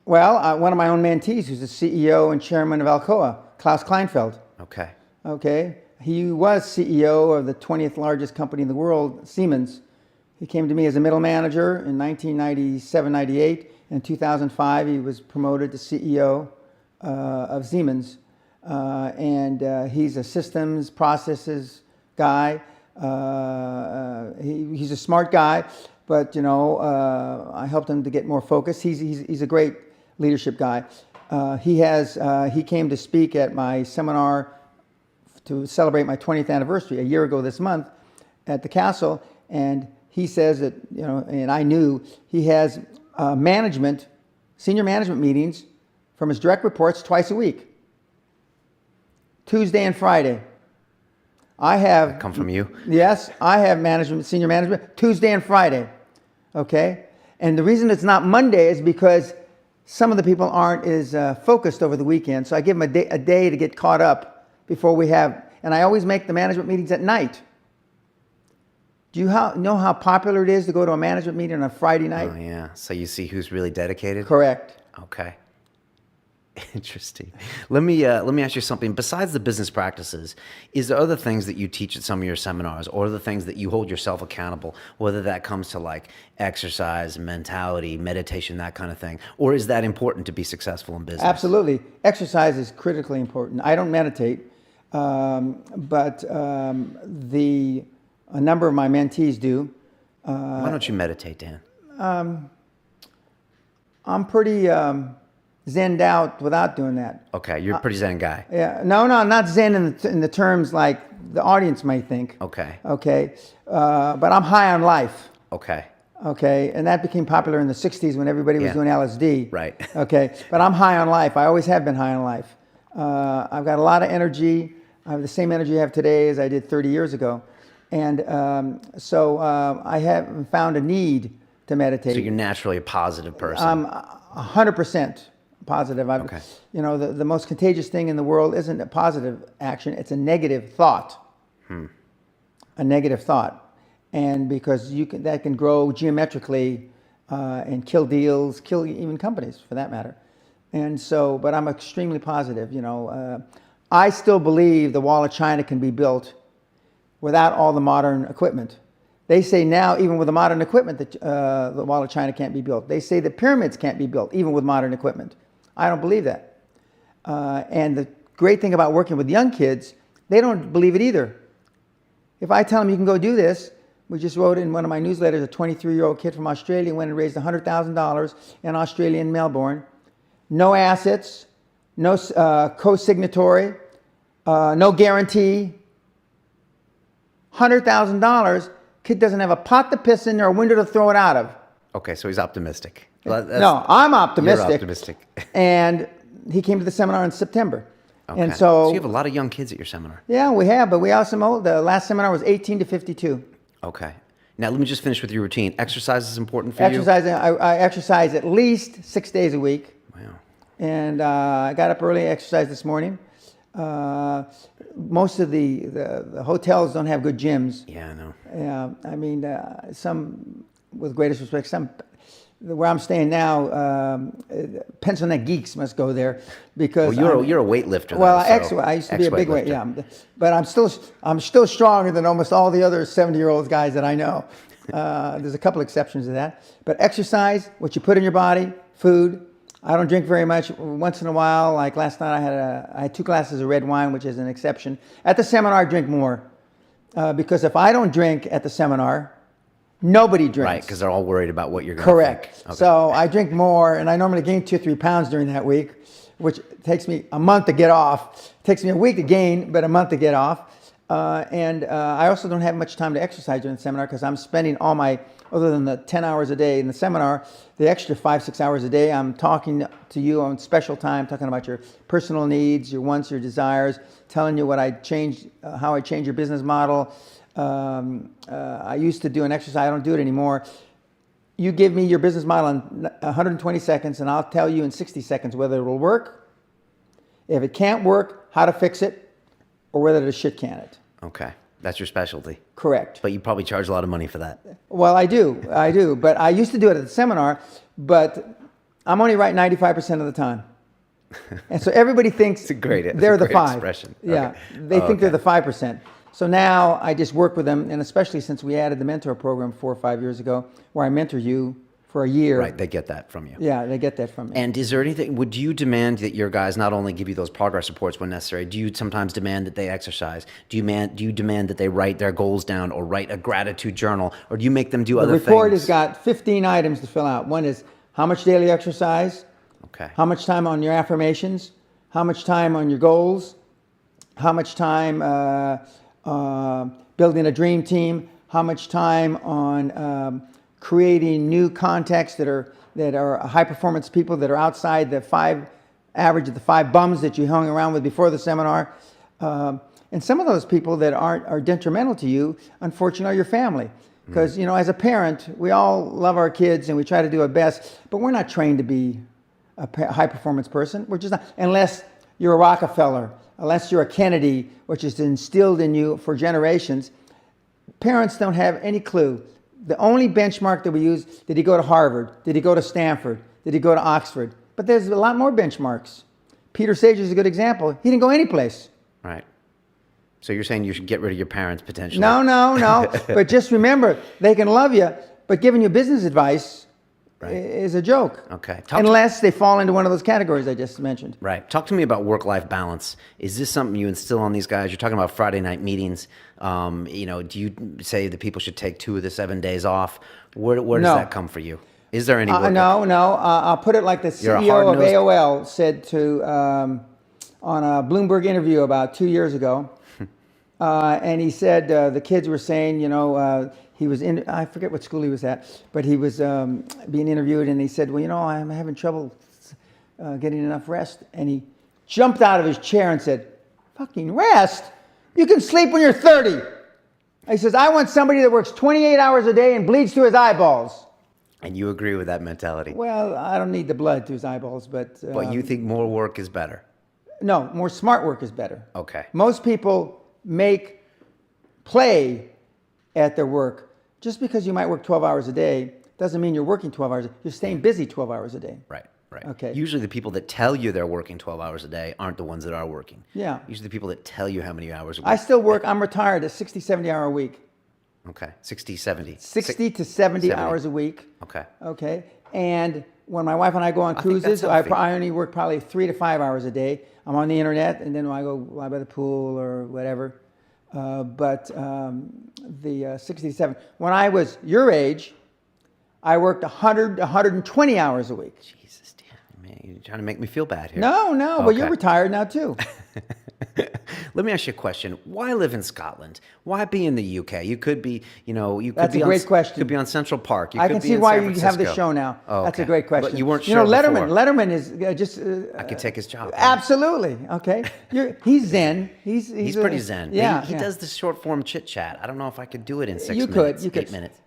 one of my own mentees, who's the CEO and chairman of Alcoa, Klaus Kleinfeld. Okay. He was CEO of the 20th largest company in the world, Siemens. He came to me as a middle manager in 1997-98. In 2005, he was promoted to CEO of Siemens. And he's a systems, processes guy. He's a smart guy, but I helped him to get more focused. He's a great leadership guy. He came to speak at my seminar to celebrate my 20th anniversary a year ago this month at the castle, and he says that, and I knew he has senior management meetings from his direct reports twice a week, Tuesday and Friday. That come from you? Yes, I have senior management, Tuesday and Friday, okay? And the reason it's not Monday is because some of the people aren't as focused over the weekend, so I give them a day to get caught up before we have, and I always make the management meetings at night. Do you know how popular it is to go to a management meeting on a Friday night? Oh, yeah. So you see who's really dedicated? Correct. Okay. Interesting. Let me ask you something. Besides the business practices, is there other things that you teach at some of your seminars, or the things that you hold yourself accountable, whether that comes to like exercise, mentality, meditation, that kind of thing? Or is that important to be successful in business? Absolutely. Exercise is critically important. I don't meditate, but a number of my mentees do. Why don't you meditate, Dan? I'm pretty zenned out without doing that. Okay, you're a pretty zen guy. Yeah, no, not zen in the terms like the audience may think. Okay. Okay, but I'm high on life. Okay. Okay, and that became popular in the 60s when everybody was doing LSD. Right. Okay, but I'm high on life. I always have been high on life. I've got a lot of energy. I have the same energy I have today as I did 30 years ago. And so I have found a need to meditate. So you're naturally a positive person. I'm 100% positive. Okay. You know, the most contagious thing in the world isn't a positive action, it's a negative thought. A negative thought. And because that can grow geometrically and kill deals, kill even companies for that matter. And so, but I'm extremely positive, you know. I still believe the Wall of China can be built without all the modern equipment. They say now, even with the modern equipment, that the Wall of China can't be built. They say the pyramids can't be built, even with modern equipment. I don't believe that. And the great thing about working with young kids, they don't believe it either. If I tell them you can go do this, we just wrote in one of my newsletters, a 23-year-old kid from Australia went and raised $100,000 in Australia in Melbourne. No assets, no co-signatory, no guarantee. $100,000, kid doesn't have a pot to piss in or a window to throw it out of. Okay, so he's optimistic. No, I'm optimistic. You're optimistic. And he came to the seminar in September. Okay. And so you have a lot of young kids at your seminar. Yeah, we have, but we have some old. The last seminar was 18 to 52. Okay. Now, let me just finish with your routine. Exercise is important for you? Exercising, I exercise at least 6 days a week. Wow. And I got up early, exercised this morning. Most of the hotels don't have good gyms. Yeah, I know. Yeah, I mean, some, with greatest respect, some, where I'm staying now, pencil neck geeks must go there because well, you're a weightlifter. Well, though, I used to be a big weight, weightlifter. yeah. But I'm still stronger than almost all the other 70-year-old guys that I know. There's a couple exceptions to that. But exercise, what you put in your body, food. I don't drink very much. Once in a while, like last night, I had 2 glasses of red wine, which is an exception. At the seminar, I drink more because if I don't drink at the seminar, nobody drinks. Right, because they're all worried about what you're going to Correct. think. Okay. So I drink more, and I normally gain 2 or 3 pounds during that week, which takes me a month to get off. It takes me a week to gain, but a month to get off. And I also don't have much time to exercise during the seminar because I'm spending all my, other than the 10 hours a day in the seminar, the extra 5-6 hours a day, I'm talking to you on special time, talking about your personal needs, your wants, your desires, telling you what I changed, how I changed your business model. I used to do an exercise, I don't do it anymore. You give me your business model in 120 seconds and I'll tell you in 60 seconds whether it will work, if it can't work, how to fix it, or whether to shit can it. Okay, that's your specialty. Correct. But you probably charge a lot of money for that. Well, I do. But I used to do it at the seminar, but I'm only right 95% of the time. And so everybody thinks they're the 5. Expression. Yeah, Okay. they think they're the 5%. So now I just work with them, and especially since we added the mentor program 4 or 5 years ago, where I mentor you for a year. Right, they get that from you. Yeah, they get that from me. And is there anything, would you demand that your guys not only give you those progress reports when necessary, do you sometimes demand that they exercise? Do you demand that they write their goals down or write a gratitude journal? Or do you make them do other things? The report has got 15 items to fill out. One is how much daily exercise, okay, how much time on your affirmations, how much time on your goals, how much time building a dream team, how much time on creating new contacts that are high performance people that are outside the average of the 5 bums that you hung around with before the seminar. And some of those people that are detrimental to you, unfortunately, are your family. Because, you know, as a parent, we all love our kids and we try to do our best, but we're not trained to be a high performance person. We're just not, unless you're a Rockefeller, unless you're a Kennedy, which is instilled in you for generations. Parents don't have any clue. The only benchmark that we use, did he go to Harvard? Did he go to Stanford? Did he go to Oxford? But there's a lot more benchmarks. Peter Sage is a good example. He didn't go anyplace. Right. So you're saying you should get rid of your parents potentially? No. But just remember, they can love you, but giving you business advice is a joke. Okay. Unless they fall into one of those categories I just mentioned. Right. Talk to me about work-life balance. Is this something you instill on these guys? You're talking about Friday night meetings. You know, do you say that people should take 2 of the 7 days off? Where does that come for you? Is there any work? No. I'll put it like the CEO of AOL said to on a Bloomberg interview about 2 years ago. And he said the kids were saying, you know, he was in, I forget what school he was at, but he was being interviewed and he said, well, you know, I'm having trouble getting enough rest. And he jumped out of his chair and said, fucking rest? You can sleep when you're 30. He says, I want somebody that works 28 hours a day and bleeds through his eyeballs. And you agree with that mentality. Well, I don't need the blood to his eyeballs, but But you think more work is better. no, more smart work is better. Okay. Most people make play at their work. Just because you might work 12 hours a day doesn't mean you're working 12 hours. You're staying busy 12 hours a day. Right. Right. Okay. Usually the people that tell you they're working 12 hours a day aren't the ones that are working. Yeah. Usually the people that tell you how many hours a week. I still work. I'm retired at 60, 70 hour a week. Okay. 60, 70. 60 to 70 hours a week. Okay. Okay. And when my wife and I go on I think that's cruises, I healthy. only work probably 3 to 5 hours a day. I'm on the internet, and then I go lie by the pool or whatever. But the 67. When I was your age, I worked 100, 120 hours a week. Jesus, damn, man, you're trying to make me feel bad here. No, but you're Okay. retired now too. Let me ask you a question. Why live in Scotland? Why be in the UK? You could be, you could That's be a on, great question. Could be on Central Park. You I could can be see in why San you have Francisco. this show now. Oh, That's a okay. great question. But you weren't You know, sure Letterman. before. Letterman is just. I could take his job. Absolutely. Okay. He's zen. He's pretty zen. Yeah. He does the short form chit chat. I don't know if I could do it in 6 You minutes. could. 8 minutes.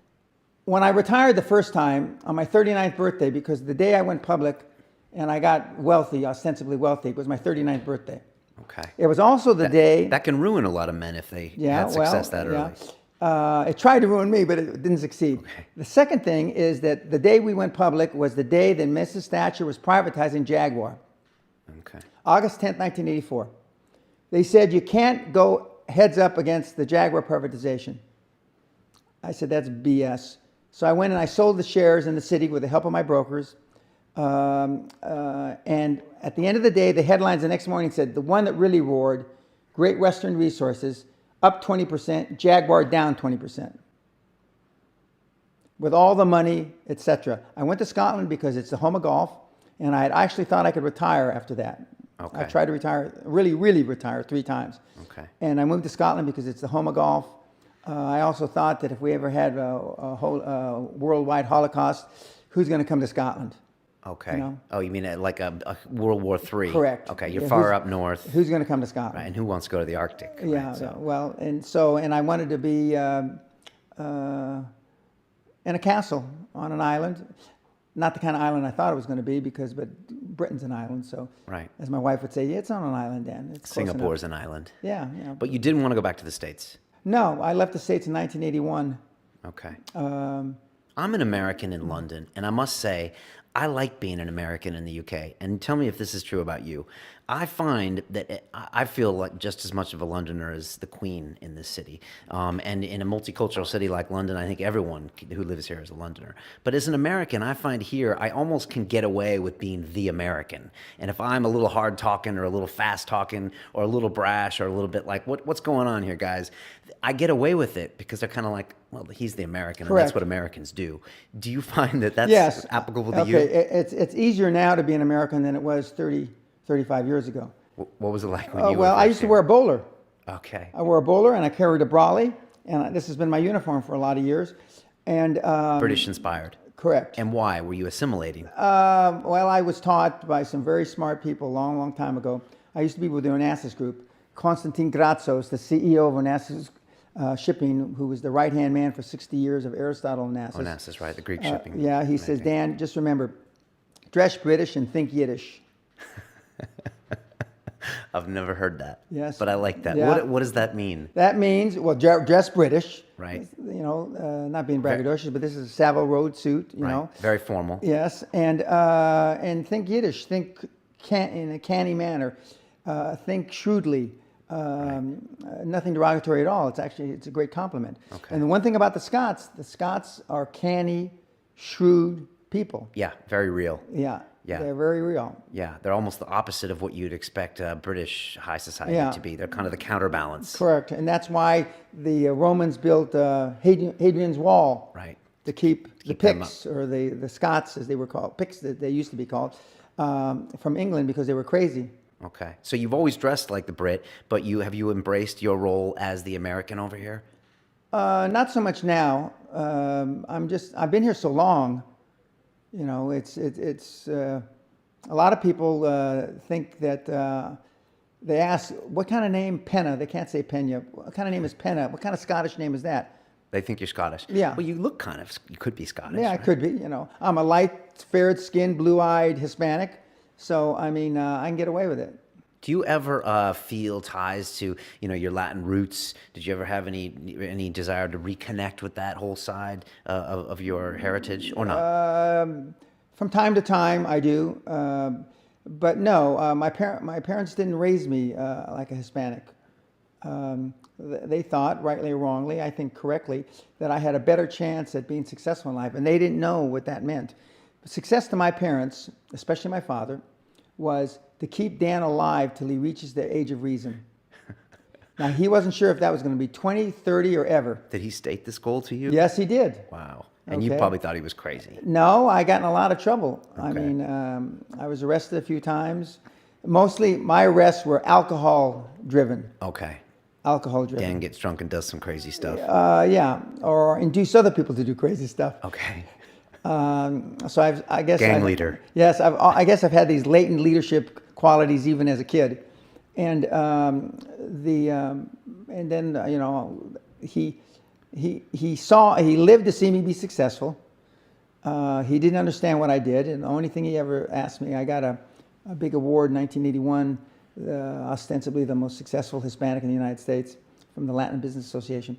When I retired the first time on my 39th birthday, because the day I went public and I got wealthy, ostensibly wealthy, it was my 39th birthday. Okay. It was also the day. That can ruin a lot of men if they had success that early. It tried to ruin me, but it didn't succeed. Okay. The second thing is that the day we went public was the day that Mrs. Thatcher was privatizing Jaguar, Okay. August 10th, 1984. They said you can't go heads up against the Jaguar privatization. I said, that's BS. So I went and I sold the shares in the city with the help of my brokers. And at the end of the day, the headlines the next morning said, the one that really roared, Great Western Resources, up 20%, Jaguar down 20%. With all the money, etc. I went to Scotland because it's the home of golf, and I had actually thought I could retire after that. Okay. I tried to retire, really retire 3 times. Okay. And I moved to Scotland because it's the home of golf. I also thought that if we ever had a whole worldwide Holocaust, who's going to come to Scotland? Okay. You know? Oh, you mean like a World War III? Correct. Okay, you're Yeah, far up north. Who's going to come to Scotland? Right, and who wants to go to the Arctic? Right, Yeah, so- yeah. Well, and I wanted to be in a castle on an island. Not the kind of island I thought it was going to be, but Britain's an island. So, Right. as my wife would say, yeah, it's on an island, Dan. It's close enough." Singapore's an island. Yeah, yeah. But you didn't want to go back to the States. No, I left the States in 1981. Okay. Um, I'm an American in London, and I must say, I like being an American in the UK. And tell me if this is true about you. I find that I feel like just as much of a Londoner as the Queen in this city. And in a multicultural city like London, I think everyone who lives here is a Londoner. But as an American, I find here I almost can get away with being the American. And if I'm a little hard talking or a little fast talking or a little brash or a little bit like, what's going on here, guys? I get away with it because they're kind of like, well, he's the American, and Correct. that's what Americans do. Do you find that that's yes. applicable to okay. you? It's easier now to be an American than it was 30, 35 years ago. What was it like when you were Well, I first used to here? wear a bowler. Okay. I wore a bowler and I carried a brolly, and this has been my uniform for a lot of years. And British inspired. correct. And why? Were you assimilating? Well, I was taught by some very smart people a long, long time ago. I used to be with the Onassis Group. Konstantin Gratsos, the CEO of Onassis Shipping, who was the right-hand man for 60 years of Aristotle Onassis. Onassis, right? The Greek shipping. Yeah, he says, Dan, just remember, dress British and think Yiddish. I've never heard that. Yes. But I like that. Yeah. What does that mean? That means, well, dress British. Right. You know, not being braggadocious, but this is a Savile Road suit, you know. Very formal. Yes, and think Yiddish, think in a canny manner, think shrewdly. Nothing derogatory at all. It's a great compliment. Okay. And the one thing about the Scots are canny, shrewd people. Yeah, very real. Yeah. Yeah. They're very real. Yeah, they're almost the opposite of what you'd expect British high society Yeah. to be. They're kind of the counterbalance. Correct, and that's why the Romans built Hadrian's Wall. Right. To keep the them Picts, or the Scots, as they were called, Picts that they used to be called, from England because they were crazy. Okay. So you've always dressed like the Brit, but have you embraced your role as the American over here? Not so much now. I've been here so long. You know, it's a lot of people think that they ask, what kind of name Pena? They can't say Peña. What kind of name is Pena? What kind of Scottish name is that? They think you're Scottish. Yeah. Well, you look kind of, you could be Scottish. Yeah, I right? could be, you know. I'm a light, fair-skinned, blue-eyed Hispanic, so, I mean, I can get away with it. Do you ever feel ties to, your Latin roots? Did you ever have any desire to reconnect with that whole side of your heritage, or not? From time to time, I do. But no, my parents didn't raise me like a Hispanic. They thought, rightly or wrongly, I think correctly, that I had a better chance at being successful in life, and they didn't know what that meant. Success to my parents, especially my father, was to keep Dan alive till he reaches the age of reason. Now, he wasn't sure if that was going to be 20, 30, or ever. Did he state this goal to you? Yes, he did. Wow. And you Okay. probably thought he was crazy. No, I got in a lot of trouble. I Okay. mean, I was arrested a few times. Mostly, my arrests were alcohol-driven. Okay. Alcohol-driven. Dan gets drunk and does some crazy stuff. Yeah, or induce other people to do crazy stuff. Okay. So I guess Gang leader. Yes, I guess I've had these latent leadership qualities even as a kid, and then he lived to see me be successful. He didn't understand what I did, and the only thing he ever asked me, I got a big award in 1981, ostensibly the most successful Hispanic in the United States from the Latin Business Association,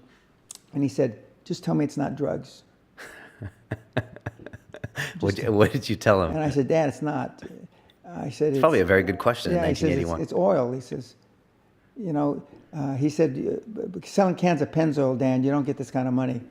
and he said, "Just tell me it's not drugs." What did you tell him? And I said, "Dad, it's not." I said, It's probably a very good question in he says, 1981. it's oil. He says, he said, selling cans of Pennzoil, Dan, you don't get this kind of money.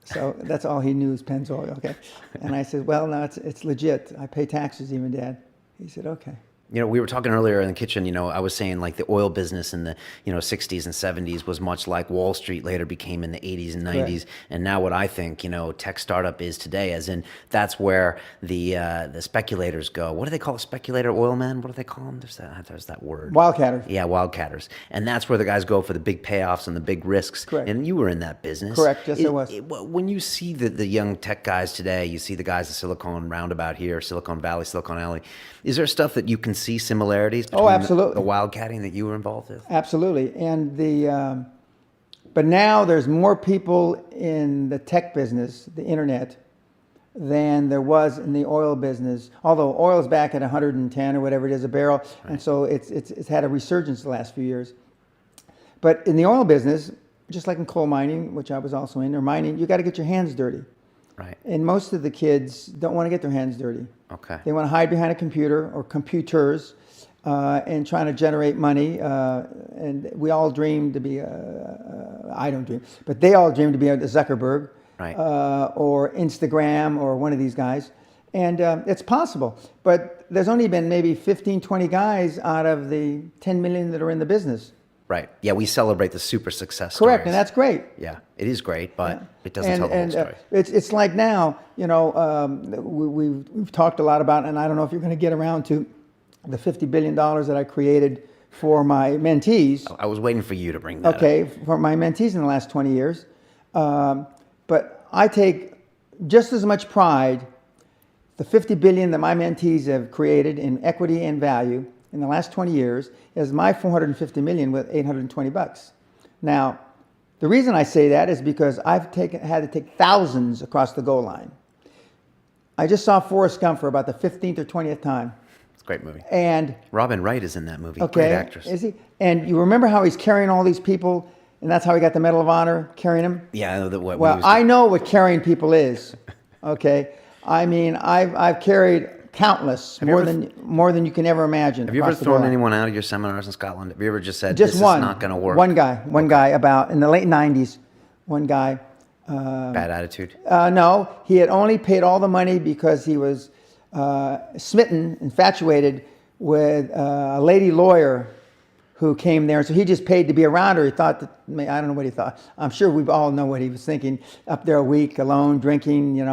So that's all he knew is Pennzoil, okay? And I said, well, no, it's legit. I pay taxes even, Dad. He said, okay. We were talking earlier in the kitchen, I was saying like the oil business in the, 60s and 70s was much like Wall Street later became in the 80s and 90s. Correct. And now what I think, tech startup is today, as in that's where the speculators go. What do they call a speculator? Oil man? What do they call them? There's that word. Wildcatters. Yeah, wildcatters. And that's where the guys go for the big payoffs and the big risks. Correct. And you were in that business. Correct, yes, I was. When you see the young tech guys today, you see the guys at Silicon Roundabout here, Silicon Valley, Silicon Alley, is there stuff that you can see similarities between absolutely. the wildcatting that you were involved with? Absolutely. And but now there's more people in the tech business, the internet, than there was in the oil business. Although oil is back at 110 or whatever it is a barrel, right. And so it's had a resurgence the last few years. But in the oil business, just like in coal mining, which I was also in, or mining, you got to get your hands dirty. Right. And most of the kids don't want to get their hands dirty. Okay. They want to hide behind a computer or computers and trying to generate money. And we all dream to be, I don't dream, but they all dream to be a Zuckerberg, right. Or Instagram or one of these guys. And it's possible. But there's only been maybe 15, 20 guys out of the 10 million that are in the business. Right. Yeah, we celebrate the super success Correct, stories. and that's great. Yeah, it is great, but Yeah. it doesn't tell the whole story. It's like now, we've talked a lot about, and I don't know if you're going to get around to the $50 billion that I created for my mentees. I was waiting for you to bring that Okay, up. for my mentees in the last 20 years. But I take just as much pride, the $50 billion that my mentees have created in equity and value in the last 20 years, as my $450 million with $820. Now, the reason I say that is because I've had to take thousands across the goal line. I just saw Forrest Gump for about the 15th or 20th time. It's a great movie. And Robin Wright is in that movie. okay, Great actress. is he? And you remember how he's carrying all these people, and that's how he got the Medal of Honor, carrying them? Yeah, I know that. Well, I know what carrying people is. Okay, I mean, I've carried countless, more than you can ever imagine. Have you ever thrown anyone out of your seminars in Scotland? Have you ever just said, just this one, is not going to work? One guy about in the late 90s, one guy. Bad attitude? No, he had only paid all the money because he was smitten, infatuated with a lady lawyer who came there. So he just paid to be around her. He thought that, I don't know what he thought. I'm sure we all know what he was thinking. Up there a week, alone, drinking, and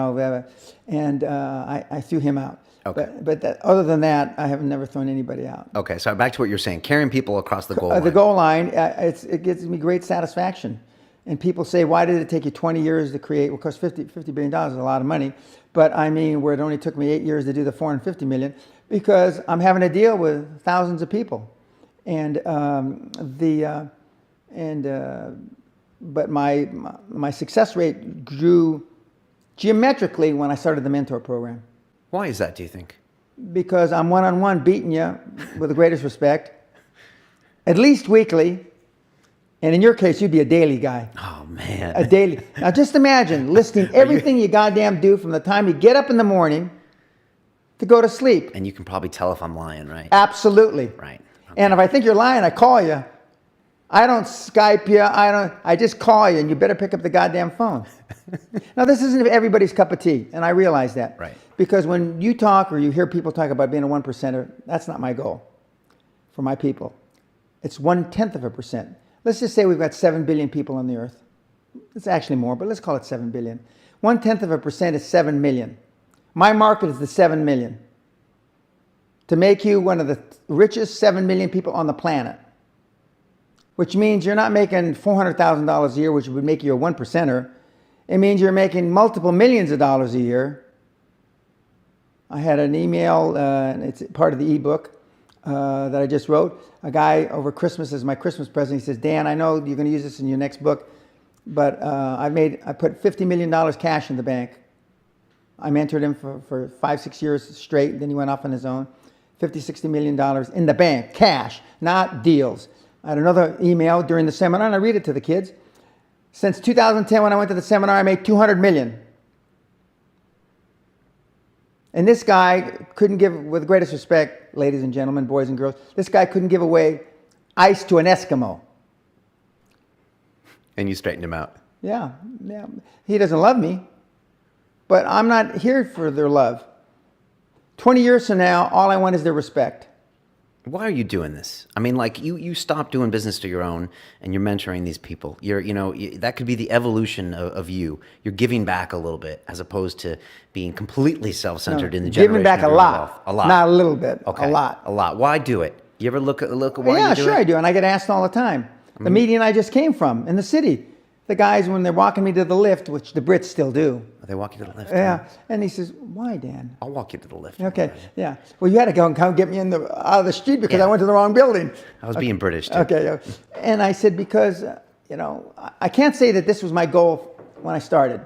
I threw him out. Okay. But other than that, I have never thrown anybody out. Okay, so back to what you're saying. Carrying people across the goal line. The goal line, it gives me great satisfaction. And people say, why did it take you 20 years to create? Well, of course, $50 billion is a lot of money. But I mean, where it only took me 8 years to do the $450 million, because I'm having to deal with thousands of people. And but my success rate grew geometrically when I started the mentor program. Why is that, do you think? Because I'm one-on-one beating you with the greatest respect, at least weekly. And in your case, you'd be a daily guy. Oh, man. A daily. Now just imagine listing everything you goddamn do from the time you get up in the morning to go to sleep. And you can probably tell if I'm lying, right? Absolutely. Right. Okay. And if I think you're lying, I call you. I don't Skype you. I just call you, and you better pick up the goddamn phone. Now, this isn't everybody's cup of tea, and I realize that. Right. Because when you talk or you hear people talk about being a 1%er, that's not my goal for my people. It's 0.1%. Let's just say we've got 7 billion people on the earth. It's actually more, but let's call it 7 billion. 0.1% is 7 million. My market is the 7 million. To make you one of the richest 7 million people on the planet, which means you're not making $400,000 a year, which would make you a 1%er. It means you're making multiple millions of dollars a year. I had an email, and it's part of the ebook that I just wrote. A guy over Christmas as my Christmas present. He says, Dan, I know you're going to use this in your next book, but I put $50 million cash in the bank. I mentored him for 5-6 years straight. Then he went off on his own. $50-60 million in the bank, cash, not deals. I had another email during the seminar, and I read it to the kids. Since 2010, when I went to the seminar, I made $200 million. And this guy couldn't give, with the greatest respect, ladies and gentlemen, boys and girls, this guy couldn't give away ice to an Eskimo. And you straightened him out. Yeah. He doesn't love me, but I'm not here for their love. 20 years from now, all I want is their respect. Why are you doing this? I mean, like you stopped doing business to your own, and you're mentoring these people. That could be the evolution of you. You're giving back a little bit, as opposed to being completely self-centered in the generation. Giving back of a your lot, wealth. A lot, not a little bit. Okay, a lot. A lot. Why do it? You ever look at why Yeah, you do sure it? I do, and I get asked all the time. The meeting I just came from in the city, the guys when they're walking me to the lift, which the Brits still do. They walk you to the lift. Yeah, and he says, "Why, Dan?" I'll walk you to the lift. Okay, yeah. Well, you had to go and come get me out of the street because I went to the wrong building. I was being British too. Okay, and I said because I can't say that this was my goal when I started,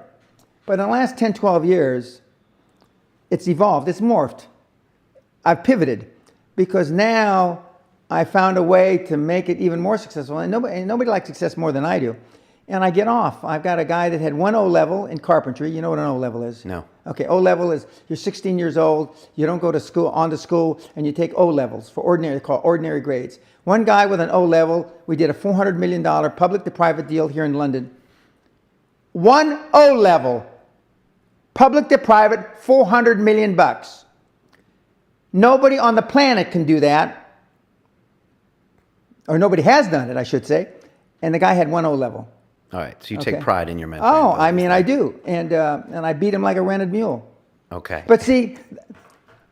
but in the last 10, 12 years, it's evolved, it's morphed. I've pivoted because now I found a way to make it even more successful, and nobody likes success more than I do. And I get off. I've got a guy that had 1 O level in carpentry. You know what an O level is? No. Okay, O level is you're 16 years old, you don't go to school, and you take O levels for ordinary, called ordinary grades. One guy with an O level, we did a $400 million public to private deal here in London. 1 O level, public to private, $400 million bucks. Nobody on the planet can do that, or nobody has done it, I should say. And the guy had 1 O level. All right, so you take pride in your mentoring. Oh, I mean, I do, and I beat him like a rented mule. Okay. But see,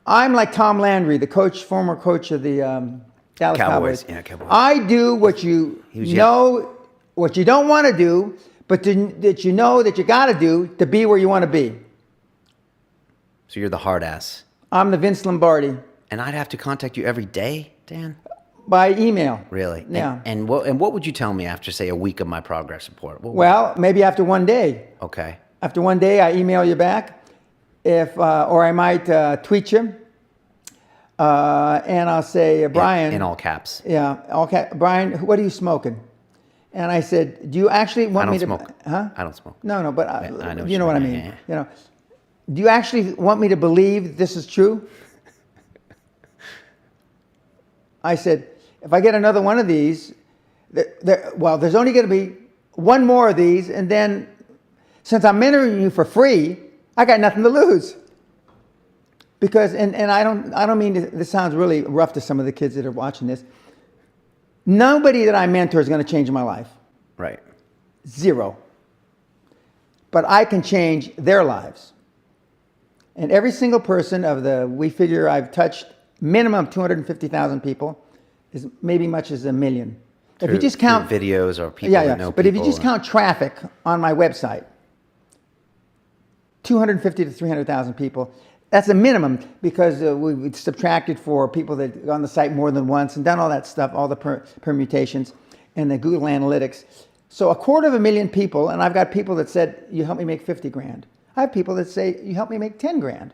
I'm like Tom Landry, the former coach of the Dallas Cowboys. Yeah, Cowboys. I do what you know, what you don't want to do, but that you know that you got to do to be where you want to be. So you're the hard ass. I'm the Vince Lombardi. And I'd have to contact you every day, Dan? By email. Really? Yeah. And what would you tell me after, say, a week of my progress report? Well, maybe after one day. Okay. After one day, I email you back, or I might tweet you, and I'll say, Brian. In all caps. Yeah, all caps. Brian, what are you smoking? And I said, do you actually want me to? I don't smoke. Huh? I don't smoke. No, but I know you know what I mean. Yeah. You know, do you actually want me to believe this is true? I said, if I get another one of these, there's only going to be one more of these, and then since I'm mentoring you for free, I got nothing to lose. Because, and I don't mean this sounds really rough to some of the kids that are watching this. Nobody that I mentor is going to change my life. Right. Zero. But I can change their lives. And every single person we figure I've touched minimum 250,000 people is maybe much as 1 million. If you just count videos or people that know but people, if you just count traffic on my website, 250 to 300,000 people, that's a minimum because we subtracted for people that go on the site more than once and done all that stuff, all the permutations and the Google Analytics. So 250,000 people, and I've got people that said, you help me make 50 grand. I have people that say, you help me make 10 grand.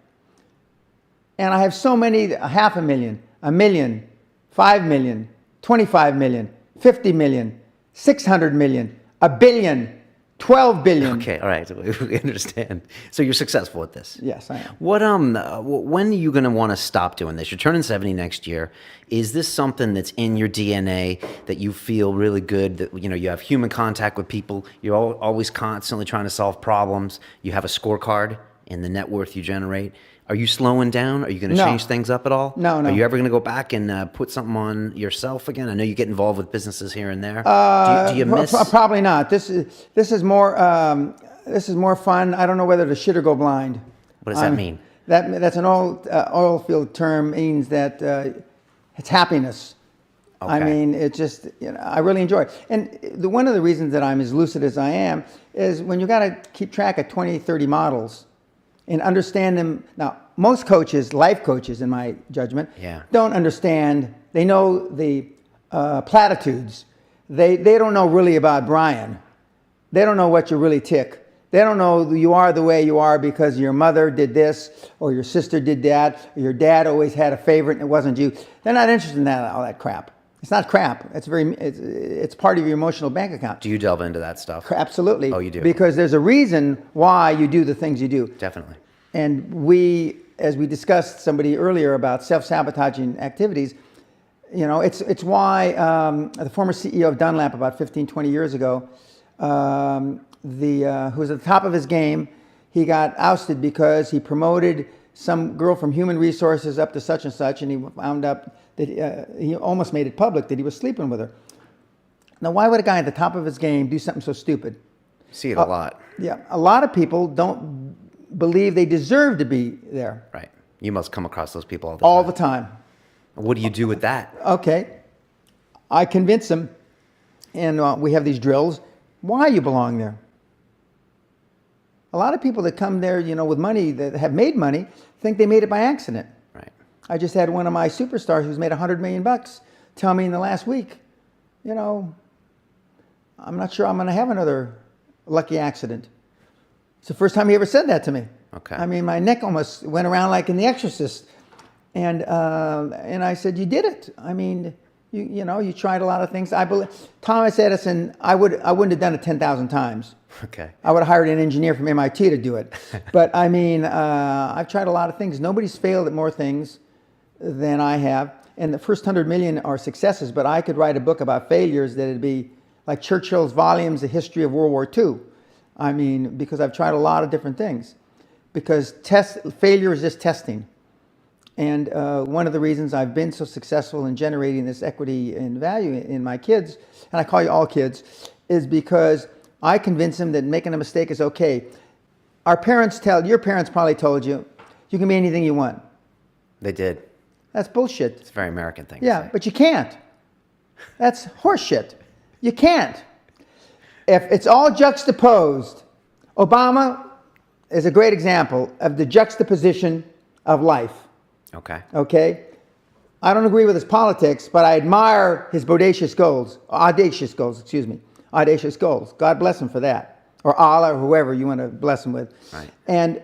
And I have so many, 500,000, 1 million, 5 million, 25 million, 50 million, 600 million, 1 billion, 12 billion. Okay, all right, we understand. So you're successful at this. Yes, I am. What when are you going to want to stop doing this? You're turning 70 next year. Is this something that's in your DNA that you feel really good that you have human contact with people, you're always constantly trying to solve problems, you have a scorecard in the net worth you generate? Are you slowing down? Are you going to change things up at all? No. Are you ever going to go back and put something on yourself again? I know you get involved with businesses here and there. Do you miss? Probably not. This is more fun. I don't know whether to shit or go blind. What does that mean? That's an oil field term. Means that it's happiness. Okay. I mean, it just I really enjoy it. And one of the reasons that I'm as lucid as I am is when you got to keep track of 20, 30 models. And understand them. Now, most coaches, life coaches, in my judgment, don't understand. They know the platitudes. They don't know really about Brian. They don't know what you really tick. They don't know you are the way you are because your mother did this, or your sister did that, or your dad always had a favorite and it wasn't you. They're not interested in all that crap. It's not crap. It's part of your emotional bank account. Do you delve into that stuff? Absolutely. Oh, you do? Because there's a reason why you do the things you do. Definitely. And as we discussed somebody earlier about self-sabotaging activities, it's why the former CEO of Dunlap about 15, 20 years ago, who was at the top of his game, he got ousted because he promoted some girl from human resources up to such and such, and he wound up that he almost made it public that he was sleeping with her. Now, why would a guy at the top of his game do something so stupid? See it a lot. Yeah, a lot of people don't believe they deserve to be there. Right. You must come across those people all the time. All the time. What do you do with that? Okay. I convince them, and we have these drills, why you belong there. A lot of people that come there, with money, that have made money, think they made it by accident. Right. I just had one of my superstars who's made $100 million tell me in the last week, I'm not sure I'm going to have another lucky accident. It's the first time he ever said that to me. Okay. I mean, my neck almost went around like in The Exorcist. And I said, you did it. I mean, you tried a lot of things. I believe Thomas Edison, I wouldn't have done it 10,000 times. Okay. I would have hired an engineer from MIT to do it. But I mean, I've tried a lot of things. Nobody's failed at more things than I have. And the first 100 million are successes, but I could write a book about failures that would be like Churchill's volumes, The History of World War II. I mean, because I've tried a lot of different things. Because failure is just testing. And one of the reasons I've been so successful in generating this equity and value in my kids, and I call you all kids, is because I convince them that making a mistake is okay. Your parents probably told you, you can be anything you want. They did. That's bullshit. It's a very American thing. Yeah, but you can't. That's horseshit. You can't. If it's all juxtaposed, Obama is a great example of the juxtaposition of life. Okay. Okay? I don't agree with his politics, but I admire his audacious goals. Audacious goals. God bless him for that. Or Allah, or whoever you want to bless him with. Right. And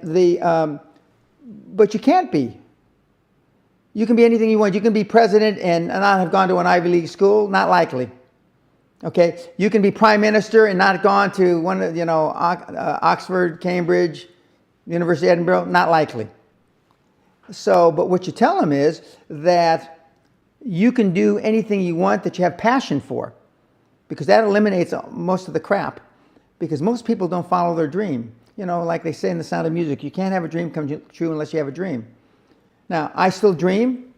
but you can't be. You can be anything you want. You can be president and not have gone to an Ivy League school. Not likely. Okay? You can be prime minister and not have gone to Oxford, Cambridge, University of Edinburgh. Not likely. So, but what you tell them is that you can do anything you want that you have passion for, because that eliminates most of the crap. Because most people don't follow their dream. Like they say in The Sound of Music, you can't have a dream come true unless you have a dream. Now, I still dream.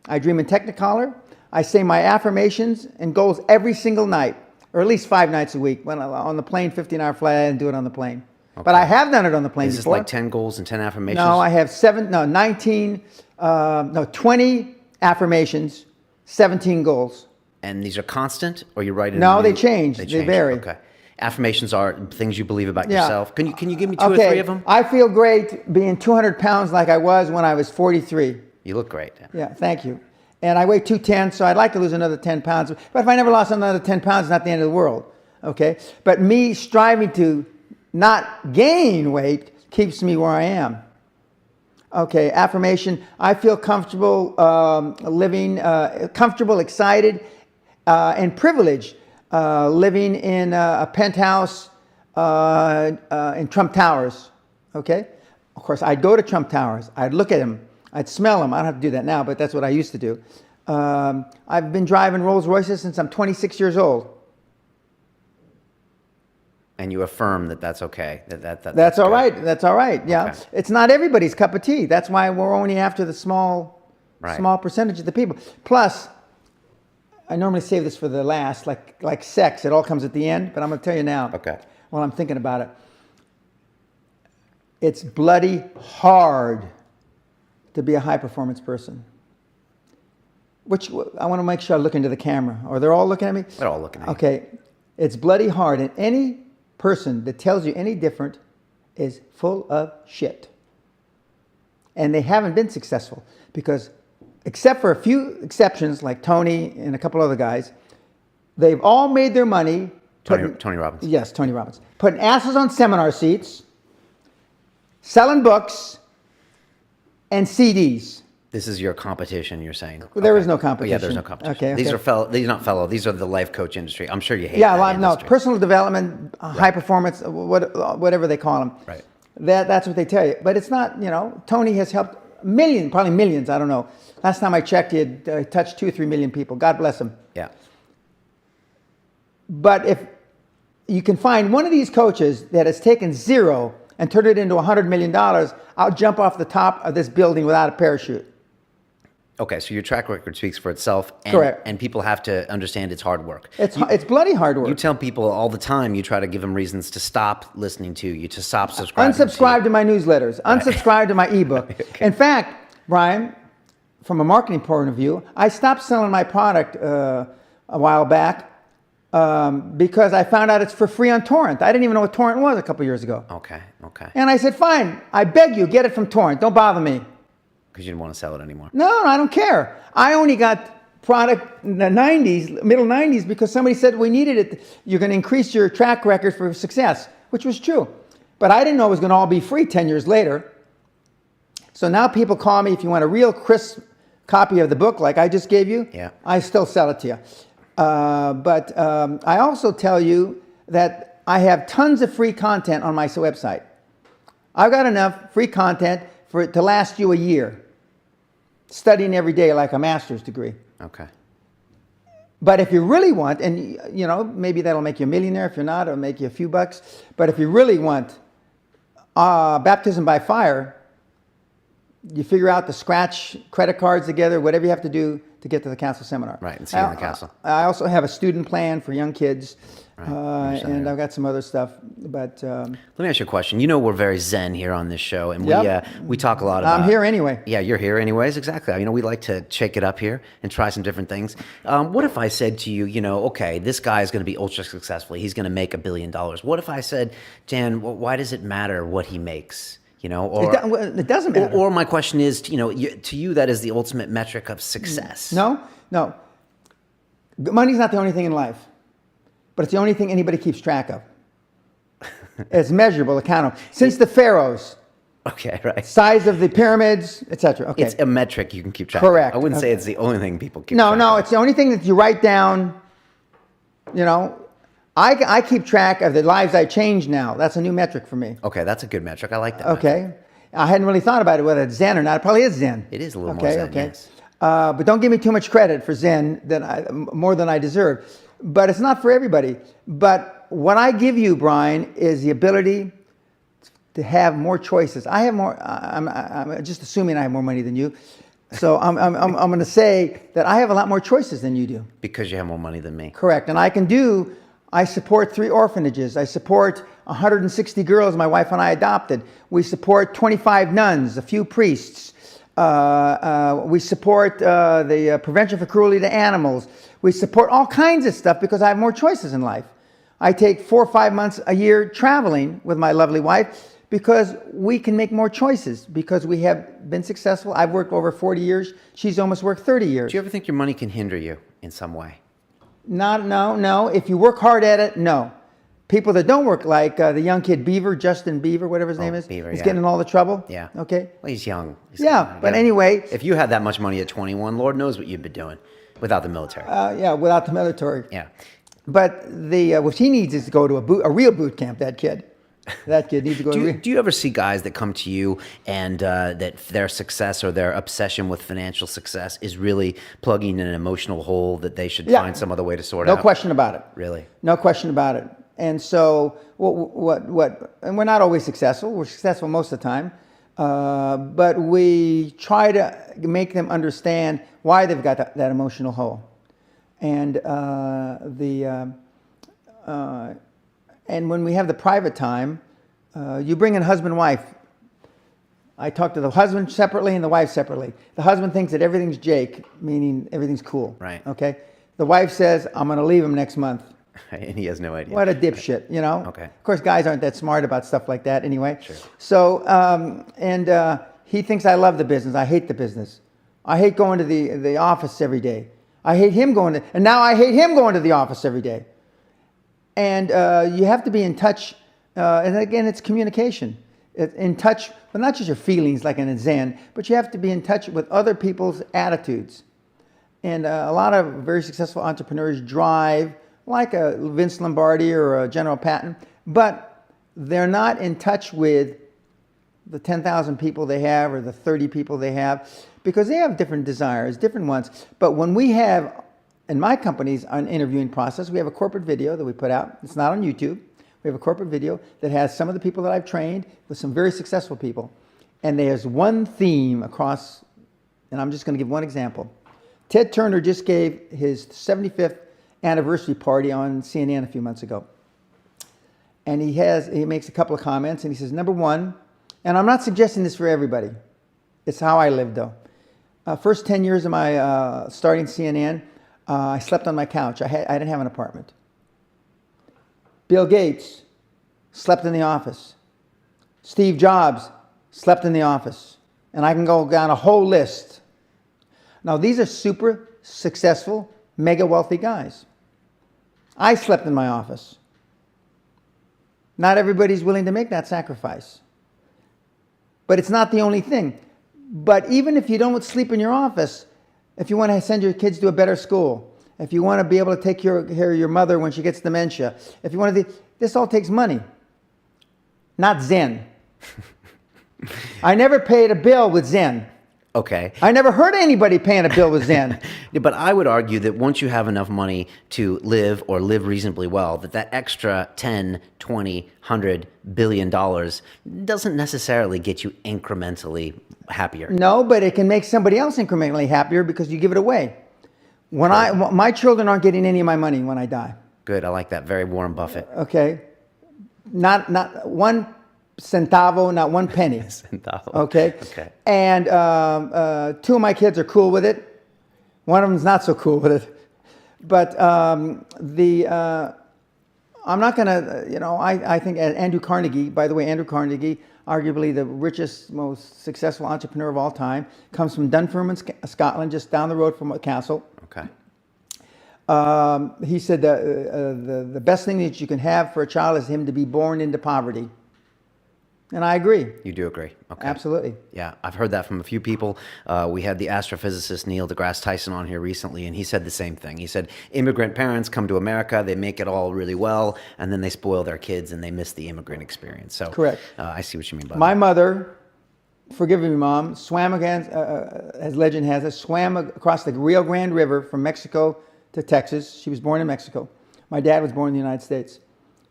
I dream in Technicolor. I say my affirmations and goals every single night, or at least 5 nights a week. When I'm on the plane, 15-hour flight, I didn't do it on the plane. Okay. But I have done it on the plane before. Is this like 10 goals and 10 affirmations? No, I have 20 affirmations, 17 goals. And these are constant, or you write it? No, they change. They vary. Okay. Affirmations are things you believe about yourself. Can you give me two or three of them? I feel great being 200 pounds like I was when I was 43. You look great. Yeah, thank you. And I weigh 210, so I'd like to lose another 10 pounds. But if I never lost another 10 pounds, it's not the end of the world. okay? But me striving to not gain weight keeps me where I am. Okay, affirmation. I feel comfortable living, comfortable, excited, and privileged living in a penthouse in Trump Towers. Okay? Of course, I'd go to Trump Towers. I'd look at them. I'd smell them. I don't have to do that now, but that's what I used to do. I've been driving Rolls Royces since I'm 26 years old. And you affirm that that's okay. That's all right. That's all right. Yeah. Okay. It's not everybody's cup of tea. That's why we're only after the small percentage of the people. Plus, I normally save this for the last, like sex. It all comes at the end, but I'm going to tell you now. Okay. While I'm thinking about it. It's bloody hard to be a high-performance person. Which I want to make sure I look into the camera. Are they all looking at me? They're all looking at you. Okay. It's bloody hard, and any person that tells you any different is full of shit. And they haven't been successful because, except for a few exceptions like Tony and a couple other guys, they've all made their money. Tony Robbins. Yes, Tony Robbins. Putting asses on seminar seats, selling books, and CDs. This is your competition, you're saying? Well, there is no competition. Oh, yeah, there's no competition. Okay. These are these are not fellow. These are the life coach industry. I'm sure you hate yeah, that no, industry. personal development, high performance, whatever they call them. Right. That's what they tell you. But it's not, Tony has helped millions, probably millions, I don't know. Last time I checked, he had touched 2 or 3 million people. God bless him. Yeah. But if you can find one of these coaches that has taken zero and turned it into $100 million, I'll jump off the top of this building without a parachute. Okay, so your track record speaks for itself. And, correct. And people have to understand it's hard work. It's bloody hard work. You tell people all the time, you try to give them reasons to stop listening to you, to stop subscribing Unsubscribe to my newsletters. Right. Unsubscribe to my ebook. Okay. In fact, Brian, from a marketing point of view, I stopped selling my product a while back because I found out it's for free on torrent. I didn't even know what torrent was a couple years ago. Okay. And I said, fine, I beg you, get it from torrent. Don't bother me. Because you didn't want to sell it anymore. No, I don't care. I only got product in the 90s, middle 90s, because somebody said we needed it. You're going to increase your track record for success, which was true. But I didn't know it was going to all be free 10 years later. So now people call me if you want a real crisp copy of the book like I just gave you. Yeah. I still sell it to you. But I also tell you that I have tons of free content on my website. I've got enough free content for it to last you a year. Studying every day like a master's degree. Okay. But if you really want, and maybe that'll make you a millionaire. If you're not, it'll make you a few bucks. But if you really want baptism by fire, you figure out to scratch credit cards together, whatever you have to do to get to the castle seminar. Right, and see you in the castle. I also have a student plan for young kids. Right. And I've got some other stuff, but let me ask you a question. We're very zen here on this show, and we talk a lot about. I'm here anyway. Yeah, you're here anyways. Exactly. We like to shake it up here and try some different things. What if I said to you, okay, this guy is going to be ultra successful. He's going to make $1 billion. What if I said, Dan, why does it matter what he makes? It doesn't matter. Or my question is, to you, that is the ultimate metric of success. No. Money's not the only thing in life. But it's the only thing anybody keeps track of. It's measurable, accountable. Since the pharaohs. Okay, right. Size of the pyramids, etc. Okay. It's a metric you can keep track Correct. of. I wouldn't say it's the only thing people keep track of. No, it's the only thing that you write down. I keep track of the lives I change now. That's a new metric for me. Okay, that's a good metric. I like that. Okay. Metric. I hadn't really thought about it, whether it's Zen or not. It probably is Zen. It is a little more Zen, yes. But don't give me too much credit for Zen, more than I deserve. But it's not for everybody. But what I give you, Brian, is the ability to have more choices. I have more. I'm just assuming I have more money than you. So I'm going to say that I have a lot more choices than you do. Because you have more money than me. Correct. And I support 3 orphanages. I support 160 girls my wife and I adopted. We support 25 nuns, a few priests. We support the prevention for cruelty to animals. We support all kinds of stuff because I have more choices in life. I take 4 or 5 months a year traveling with my lovely wife because we can make more choices because we have been successful. I've worked over 40 years. She's almost worked 30 years. Do you ever think your money can hinder you in some way? No. If you work hard at it, no. People that don't work, like the young kid Beaver, Justin Beaver, whatever his name is, Beaver, he's yeah. getting in all the trouble. Yeah. Okay. Well, he's young. But anyway. If you had that much money at 21, Lord knows what you'd be doing without the military. Without the military. Yeah. But what he needs is to go to a real boot camp, that kid. That kid needs to go Do you ever see guys that come to you and that their success or their obsession with financial success is really plugging an emotional hole that they should find some other way to sort out? No question about it. Really? No question about it. And so, and we're not always successful. We're successful most of the time. But we try to make them understand why they've got that emotional hole. And and when we have the private time, you bring in husband and wife. I talk to the husband separately and the wife separately. The husband thinks that everything's Jake, meaning everything's cool. Right. Okay. The wife says, I'm going to leave him next month. And he has no idea. What a dipshit, you know? Okay. Of course, guys aren't that smart about stuff like that anyway. Sure. So, he thinks I love the business. I hate the business. I hate going to the office every day. I hate him and now I hate him going to the office every day. And you have to be in touch, and again, it's communication. In touch, but not just your feelings like in a Zen, but you have to be in touch with other people's attitudes. And a lot of very successful entrepreneurs drive like a Vince Lombardi or a General Patton, but they're not in touch with the 10,000 people they have or the 30 people they have, because they have different desires, different wants. But when we have, in my company's an interviewing process, we have a corporate video that we put out. It's not on YouTube. We have a corporate video that has some of the people that I've trained with some very successful people. And there's one theme across, and I'm just going to give one example. Ted Turner just gave his 75th anniversary party on CNN a few months ago. And he makes a couple of comments, and he says, number one, and I'm not suggesting this for everybody. It's how I live, though. First 10 years of my starting CNN, I slept on my couch. I didn't have an apartment. Bill Gates slept in the office. Steve Jobs slept in the office. And I can go down a whole list. Now, these are super successful, mega wealthy guys. I slept in my office. Not everybody's willing to make that sacrifice. But it's not the only thing. But even if you don't sleep in your office, if you want to send your kids to a better school, if you want to be able to take care of your mother when she gets dementia, if you want to, this all takes money. Not Zen. I never paid a bill with Zen. Okay. I never heard of anybody paying a bill with Zen. Yeah, but I would argue that once you have enough money to live or live reasonably well, that extra 10, 20, 100 billion dollars doesn't necessarily get you incrementally happier. No, but it can make somebody else incrementally happier because you give it away. My children aren't getting any of my money when I die. Good. I like that. Very Warren Buffett. Okay. Not one centavo, not one penny. Centavo. Okay. Okay. And two of my kids are cool with it. One of them's not so cool with it. But I'm not going to, I think Andrew Carnegie, by the way, Andrew Carnegie, arguably the richest, most successful entrepreneur of all time, comes from Dunfermline, Scotland, just down the road from a castle. Okay. He said the best thing that you can have for a child is him to be born into poverty. And I agree. You do agree. Okay. Absolutely. Yeah, I've heard that from a few people. We had the astrophysicist Neil deGrasse Tyson on here recently, and he said the same thing. He said immigrant parents come to America, they make it all really well, and then they spoil their kids and they miss the immigrant experience. So correct. I see what you mean by that. My mother, forgive me, Mom, swam against, as legend has it, swam across the Rio Grande River from Mexico to Texas. She was born in Mexico. My dad was born in the United States.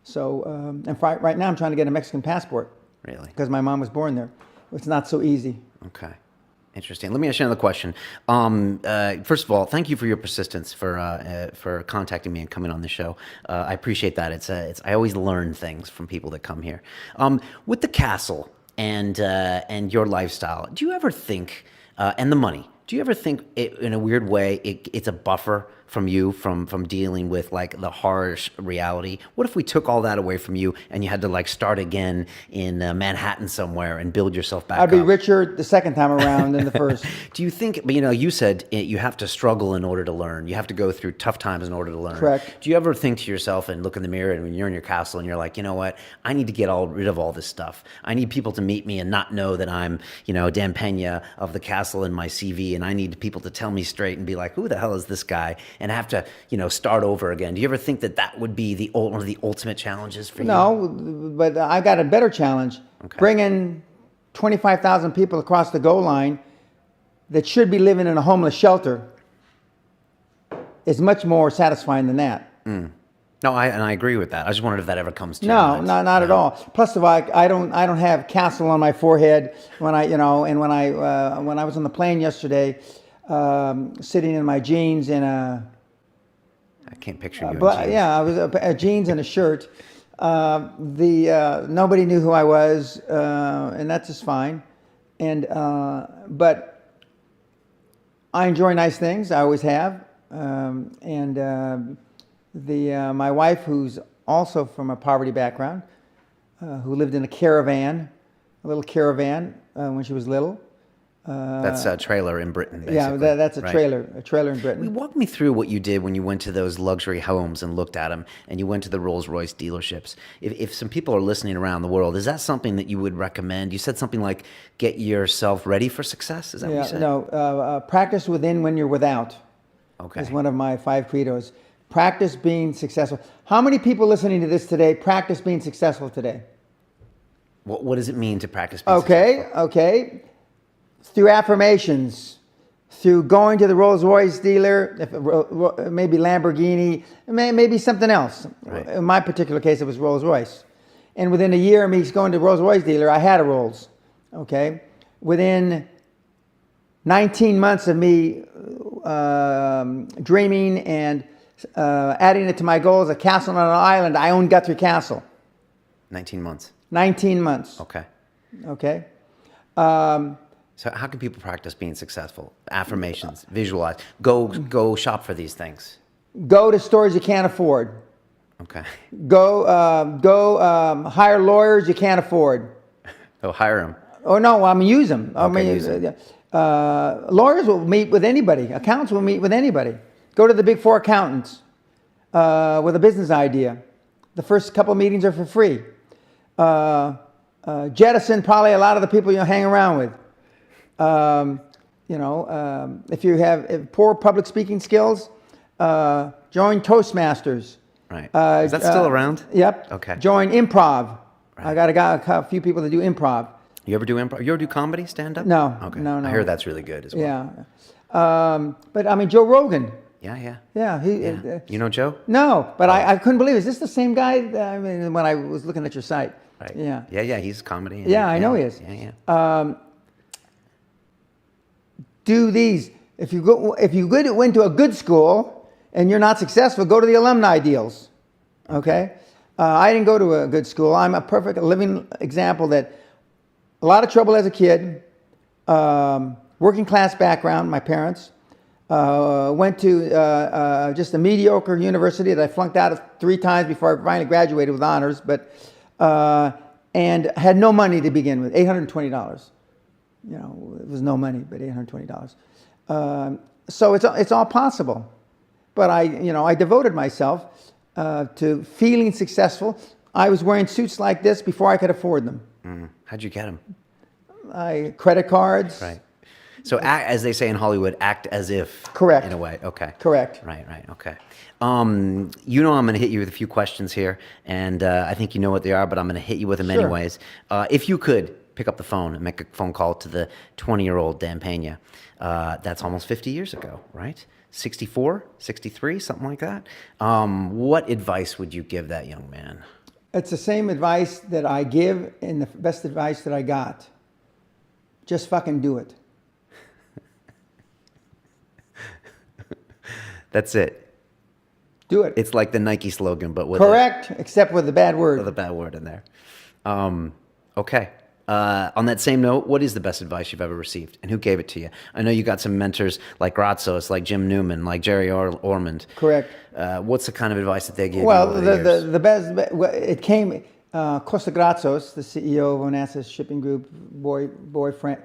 So, and right now I'm trying to get a Mexican passport. Really? Because my mom was born there. It's not so easy. Okay. Interesting. Let me ask you another question. First of all, thank you for your persistence for contacting me and coming on the show. I appreciate that. I always learn things from people that come here. With the castle and your lifestyle, do you ever think, and the money, Do you ever think, in a weird way, it's a buffer from you from dealing with like the harsh reality? What if we took all that away from you and you had to like start again in Manhattan somewhere and build yourself back I'd be up? richer the second time around than the first. Do you think, but you said you have to struggle in order to learn. You have to go through tough times in order to learn. Correct. Do you ever think to yourself and look in the mirror and when you're in your castle and you're like, you know what, I need to get rid of all this stuff. I need people to meet me and not know that I'm, Dan Pena of the castle in my CV, and I need people to tell me straight and be like, who the hell is this guy? And I have to, start over again. Do you ever think that would be one of the ultimate challenges for you? No, but I got a better challenge. Okay. Bringing 25,000 people across the goal line that should be living in a homeless shelter is much more satisfying than that. Mm. No, I agree with that. I just wondered if that ever comes to No, your mind. not at all. Plus, I don't have castle on my forehead when and when I was on the plane yesterday, sitting in my jeans and I can't picture you in jeans. yeah, I was jeans and a shirt. Nobody knew who I was, and that's just fine. And but I enjoy nice things. I always have. My wife, who's also from a poverty background, who lived in a little caravan when she was little. That's a trailer in Britain, basically. Yeah, that's a right? trailer in Britain. Walk me through what you did when you went to those luxury homes and looked at them, and you went to the Rolls-Royce dealerships. If some people are listening around the world, is that something that you would recommend? You said something like, get yourself ready for success? Is that what you said? No, practice within when you're without. Okay. Is one of my 5 credos. Practice being successful. How many people listening to this today practice being successful today? What does it mean to practice being successful? Okay. Through affirmations, through going to the Rolls-Royce dealer, maybe Lamborghini, maybe something else. Right. In my particular case, it was Rolls-Royce. And within a year of me going to the Rolls-Royce dealer, I had a Rolls. Okay. Within 19 months of me dreaming and adding it to my goals, a castle on an island, I own Guthrie Castle. 19 months. 19 months. Okay. So how can people practice being successful? Affirmations, visualize, go shop for these things. Go to stores you can't afford. Okay. Go hire lawyers you can't afford. So hire them. Oh no, use them. Use them. Lawyers will meet with anybody. Accountants will meet with anybody. Go to the big 4 accountants with a business idea. The first couple of meetings are for free. Jettison probably a lot of the people you hang around with. If you have poor public speaking skills, join Toastmasters. Right. Is that still around? Yep. Okay. Join improv. Right. I got a few people that do improv. You ever do improv? You ever do comedy, stand up? No. Okay. No. I hear that's really good as well. Yeah. But Joe Rogan. Yeah. Yeah. You know Joe? No, but I couldn't believe it. Is this the same guy? When I was looking at your site. Right. Yeah. Yeah. He's comedy. Yeah, I know he is. Yeah. Do these. If you went to a good school and you're not successful, go to the alumni deals. Okay. I didn't go to a good school. I'm a perfect living example that a lot of trouble as a kid, working class background, my parents, went to just a mediocre university that I flunked out of 3 times before I finally graduated with honors, and had no money to begin with, $820. It was no money, but $820. So it's all possible. But I devoted myself to feeling successful. I was wearing suits like this before I could afford them. Mm. How'd you get them? Credit cards. Right. So as they say in Hollywood, act as if. Correct. In a way. Okay. Correct. Right. Okay. I'm going to hit you with a few questions here, and I think you know what they are, but I'm going to hit you with them anyways. If you could pick up the phone and make a phone call to the 20-year-old Dan Pena, that's almost 50 years ago, right? 64, 63, something like that. What advice would you give that young man? It's the same advice that I give and the best advice that I got. Just fucking do it. That's it. Do it. It's like the Nike slogan, but with correct, except with the bad word. With a bad word in there. Okay. On that same note, what is the best advice you've ever received, and who gave it to you? I know you got some mentors like Grazos, like Jim Newman, like Jerry Ormond. Correct. What's the kind of advice that they gave you Well, over the years? the best, it came, Costa Grazos, the CEO of Onassis Shipping Group, boyhood friend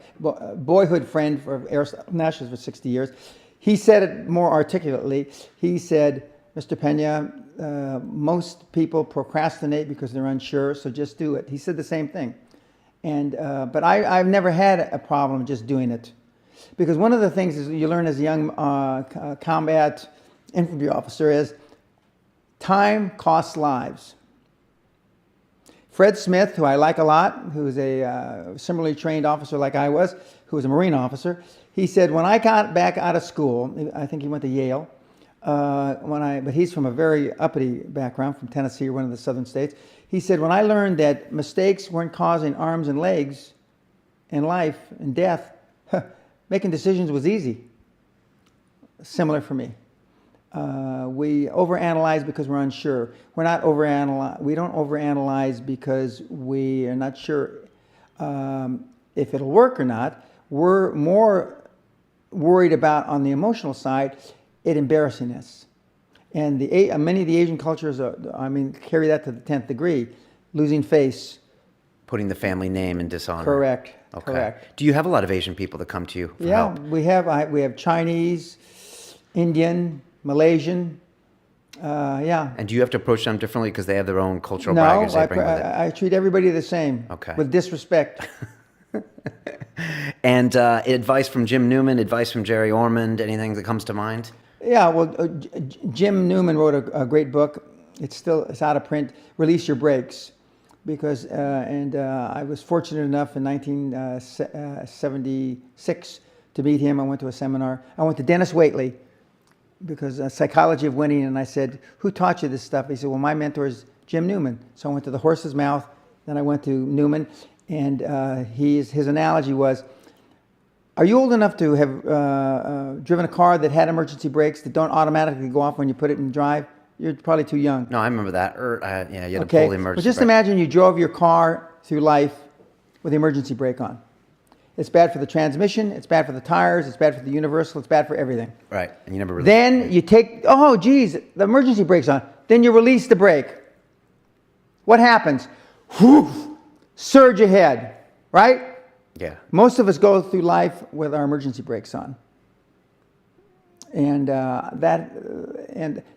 for Onassis for 60 years. He said it more articulately. He said, Mr. Pena, most people procrastinate because they're unsure, so just do it. He said the same thing. And but I've never had a problem just doing it, because one of the things is you learn as a young combat infantry officer is time costs lives. Fred Smith, who I like a lot, who is a similarly trained officer like I was, who was a Marine officer, he said when I got back out of school, I think he went to Yale, but he's from a very uppity background, from Tennessee, or one of the southern states. He said, when I learned that mistakes weren't causing arms and legs and life and death, making decisions was easy. Similar for me. We overanalyze because we're unsure. We don't overanalyze because we are not sure if it'll work or not. We're more worried about, on the emotional side, it embarrassing us. And many of the Asian cultures, carry that to the 10th degree, losing face. Putting the family name in dishonor. Correct. Okay. Correct. Do you have a lot of Asian people that come to you for help? We have Chinese, Indian, Malaysian. And do you have to approach them differently because they have their own cultural baggage they bring with it? I treat everybody the same. Okay. With disrespect. And advice from Jim Newman, advice from Jerry Ormond, anything that comes to mind? Yeah, well, Jim Newman wrote a great book. It's out of print. Release Your Brakes, because I was fortunate enough in 1976 to meet him. I went to a seminar. I went to Dennis Waitley, because Psychology of Winning, and I said, "Who taught you this stuff?" He said, "Well, my mentor is Jim Newman." So I went to the horse's mouth. Then I went to Newman, and his analogy was, are you old enough to have driven a car that had emergency brakes that don't automatically go off when you put it in drive? You're probably too young. No, I remember that. You had to pull the emergency But just brake. imagine you drove your car through life with the emergency brake on. It's bad for the transmission, it's bad for the tires, it's bad for the universal, it's bad for everything. Right, and you never really... Then you take, oh geez, the emergency brake's on. Then you release the brake. What happens? Whew, surge ahead, right? Yeah. Most of us go through life with our emergency brakes on. And that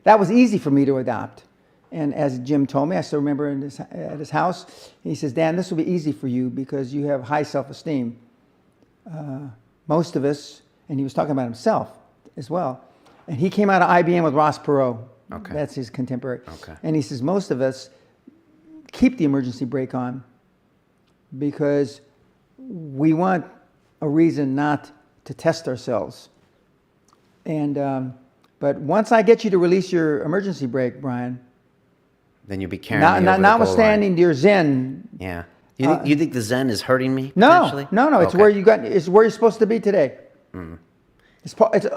was easy for me to adopt. And as Jim told me, I still remember at his house, he says, "Dan, this will be easy for you because you have high self-esteem." Most of us, and he was talking about himself as well, and he came out of IBM with Ross Perot. Okay. That's his contemporary. Okay. And he says, most of us keep the emergency brake on because we want a reason not to test ourselves. And but once I get you to release your emergency brake, Brian, then you'll be carrying me over the goal line. Notwithstanding your Zen. Yeah. You think the Zen is hurting me? No, potentially? no. It's Okay. It's where you're supposed to be today. Mm. It's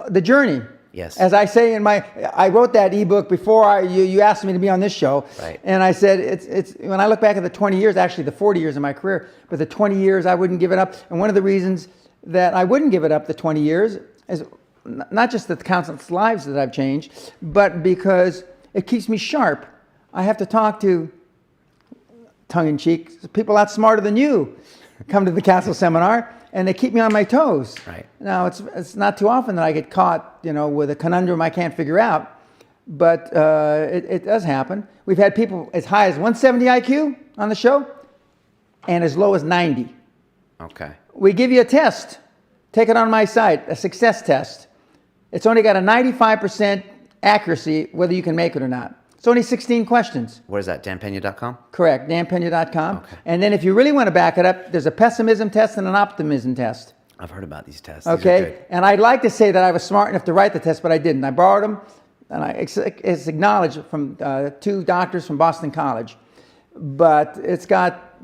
the journey. Yes. As I say I wrote that ebook before you asked me to be on this show. Right. And I said it's when I look back at the 20 years, actually the 40 years of my career, but the 20 years I wouldn't give it up. And one of the reasons that I wouldn't give it up the 20 years is not just the countless lives that I've changed, but because it keeps me sharp. I have to talk to, tongue-in-cheek, people a lot smarter than you come to the Castle seminar, and they keep me on my toes. Right. Now, it's not too often that I get caught, with a conundrum I can't figure out, but it does happen. We've had people as high as 170 IQ on the show, and as low as 90. Okay. We give you a test. Take it on my site, a success test. It's only got a 95% accuracy whether you can make it or not. It's only 16 questions. What is that, danpena.com? Correct, danpena.com. Okay. And then if you really want to back it up, there's a pessimism test and an optimism test. I've heard about these tests. Okay, These are good. and I'd like to say that I was smart enough to write the test, but I didn't. I borrowed them, and it's acknowledged from 2 doctors from Boston College. But it's got,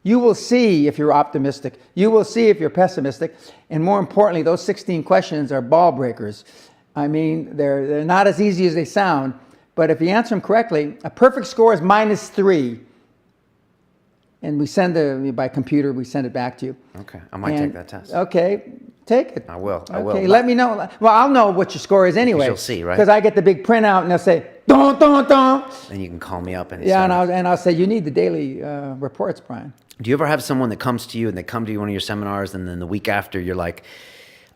you will see if you're optimistic. You will see if you're pessimistic. And more importantly, those 16 questions are ball breakers. They're not as easy as they sound. But if you answer them correctly, a perfect score is -3. and we send by computer. We send it back to you. Okay, I might take that test. Okay, take it. I will. Okay, let me know. Well, I'll know what your score is anyway. You'll see, right? Because I get the big printout, and they'll say, "Don't, don't, don't." And you can call me up and yeah, and I'll say, "You need the daily reports, Brian." Do you ever have someone that comes to you and they come to one of your seminars, and then the week after you're like,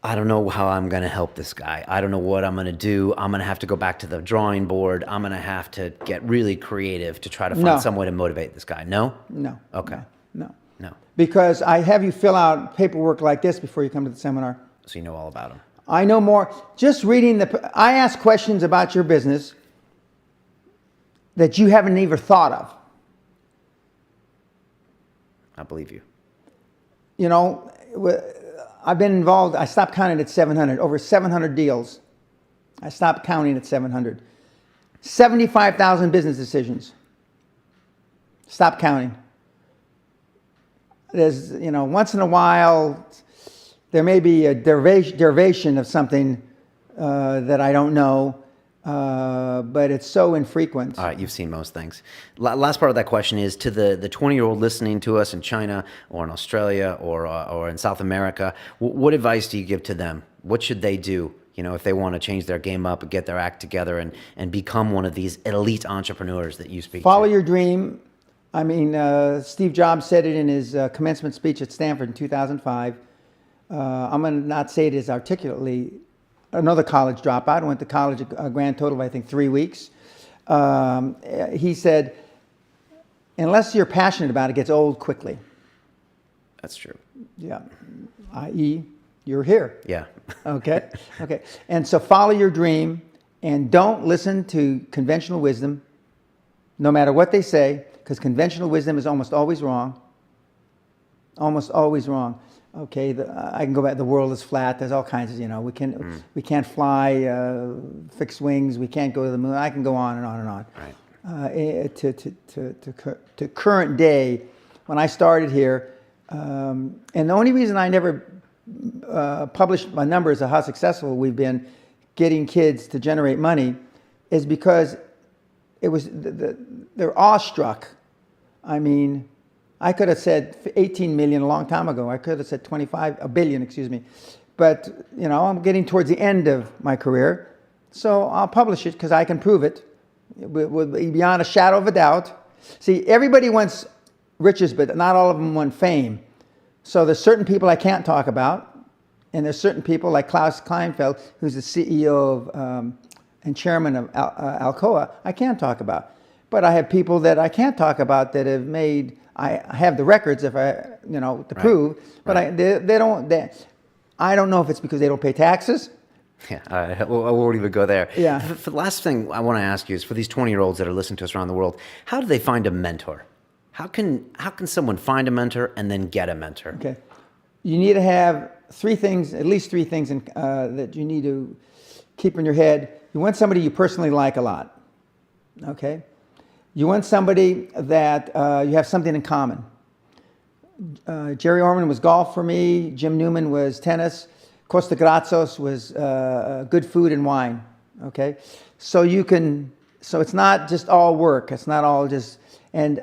I don't know how I'm going to help this guy. I don't know what I'm going to do. I'm going to have to go back to the drawing board. I'm going to have to get really creative to try to find some way to motivate this guy. No? No. Okay. No. No. Because I have you fill out paperwork like this before you come to the seminar. So you know all about them. I know more. Just reading I ask questions about your business that you haven't even thought of. I believe you. You know, I've been involved, I stopped counting at 700, over 700 deals. I stopped counting at 700. 75,000 business decisions. Stop counting. There's, once in a while, there may be a derivation of something that I don't know, but it's so infrequent. All right, you've seen most things. Last part of that question is to the 20-year-old listening to us in China or in Australia or in South America, what advice do you give to them? What should they do, if they want to change their game up and get their act together and become one of these elite entrepreneurs that you speak to? Follow your dream. I mean, Steve Jobs said it in his commencement speech at Stanford in 2005. I'm going to not say it as articulately. Another college dropout. I went to college a grand total of, I think, 3 weeks. He said, unless you're passionate about it, it gets old quickly. That's true. Yeah. I.e., you're here. Yeah. Okay. Okay. And so follow your dream and don't listen to conventional wisdom, no matter what they say, because conventional wisdom is almost always wrong. Almost always wrong. Okay, I can go back. The world is flat. There's all kinds of, we can't fly fixed wings. We can't go to the moon. I can go on and on and on. Right. To current day, when I started here, and the only reason I never published my numbers of how successful we've been getting kids to generate money is because it was they're awestruck. I mean, I could have said 18 million a long time ago. I could have said a billion, excuse me. But, I'm getting towards the end of my career. So I'll publish it because I can prove it beyond a shadow of a doubt. See, everybody wants riches, but not all of them want fame. So there's certain people I can't talk about. And there's certain people like Klaus Kleinfeld, who's the CEO of and chairman of Alcoa, I can't talk about. But I have people that I can't talk about that have made... I have the records if to prove, but right. I don't know if it's because they don't pay taxes. Yeah, I won't even go there. Yeah. For the last thing I want to ask you is for these 20-year-olds that are listening to us around the world, how do they find a mentor? How can someone find a mentor and then get a mentor? Okay, you need to have at least three things that you need to keep in your head. You want somebody you personally like a lot. Okay. You want somebody that you have something in common. Jerry Orman was golf for me. Jim Newman was tennis. Costa Gratsos was good food and wine. Okay, so it's not just all work. It's not all just. And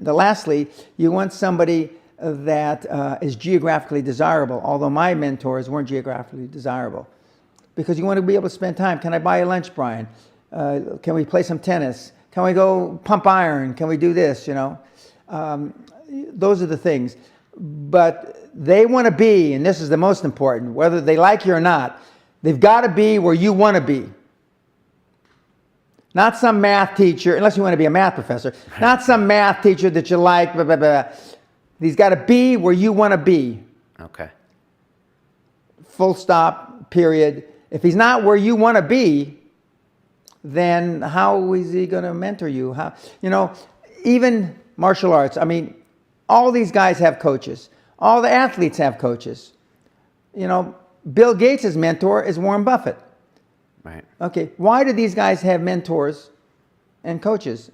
lastly, you want somebody that is geographically desirable. Although my mentors weren't geographically desirable, because you want to be able to spend time. Can I buy you lunch, Brian? Can we play some tennis? Can we go pump iron? Can we do this? Those are the things. But they want to be, and this is the most important, whether they like you or not, they've got to be where you want to be. Not some math teacher, unless you want to be a math professor, not some math teacher that you like, blah, blah, blah. He's got to be where you want to be. Okay. Full stop, period. If he's not where you want to be, then how is he going to mentor you? Even martial arts. I mean, all these guys have coaches. All the athletes have coaches. Bill Gates' mentor is Warren Buffett. Right. Okay, why do these guys have mentors and coaches?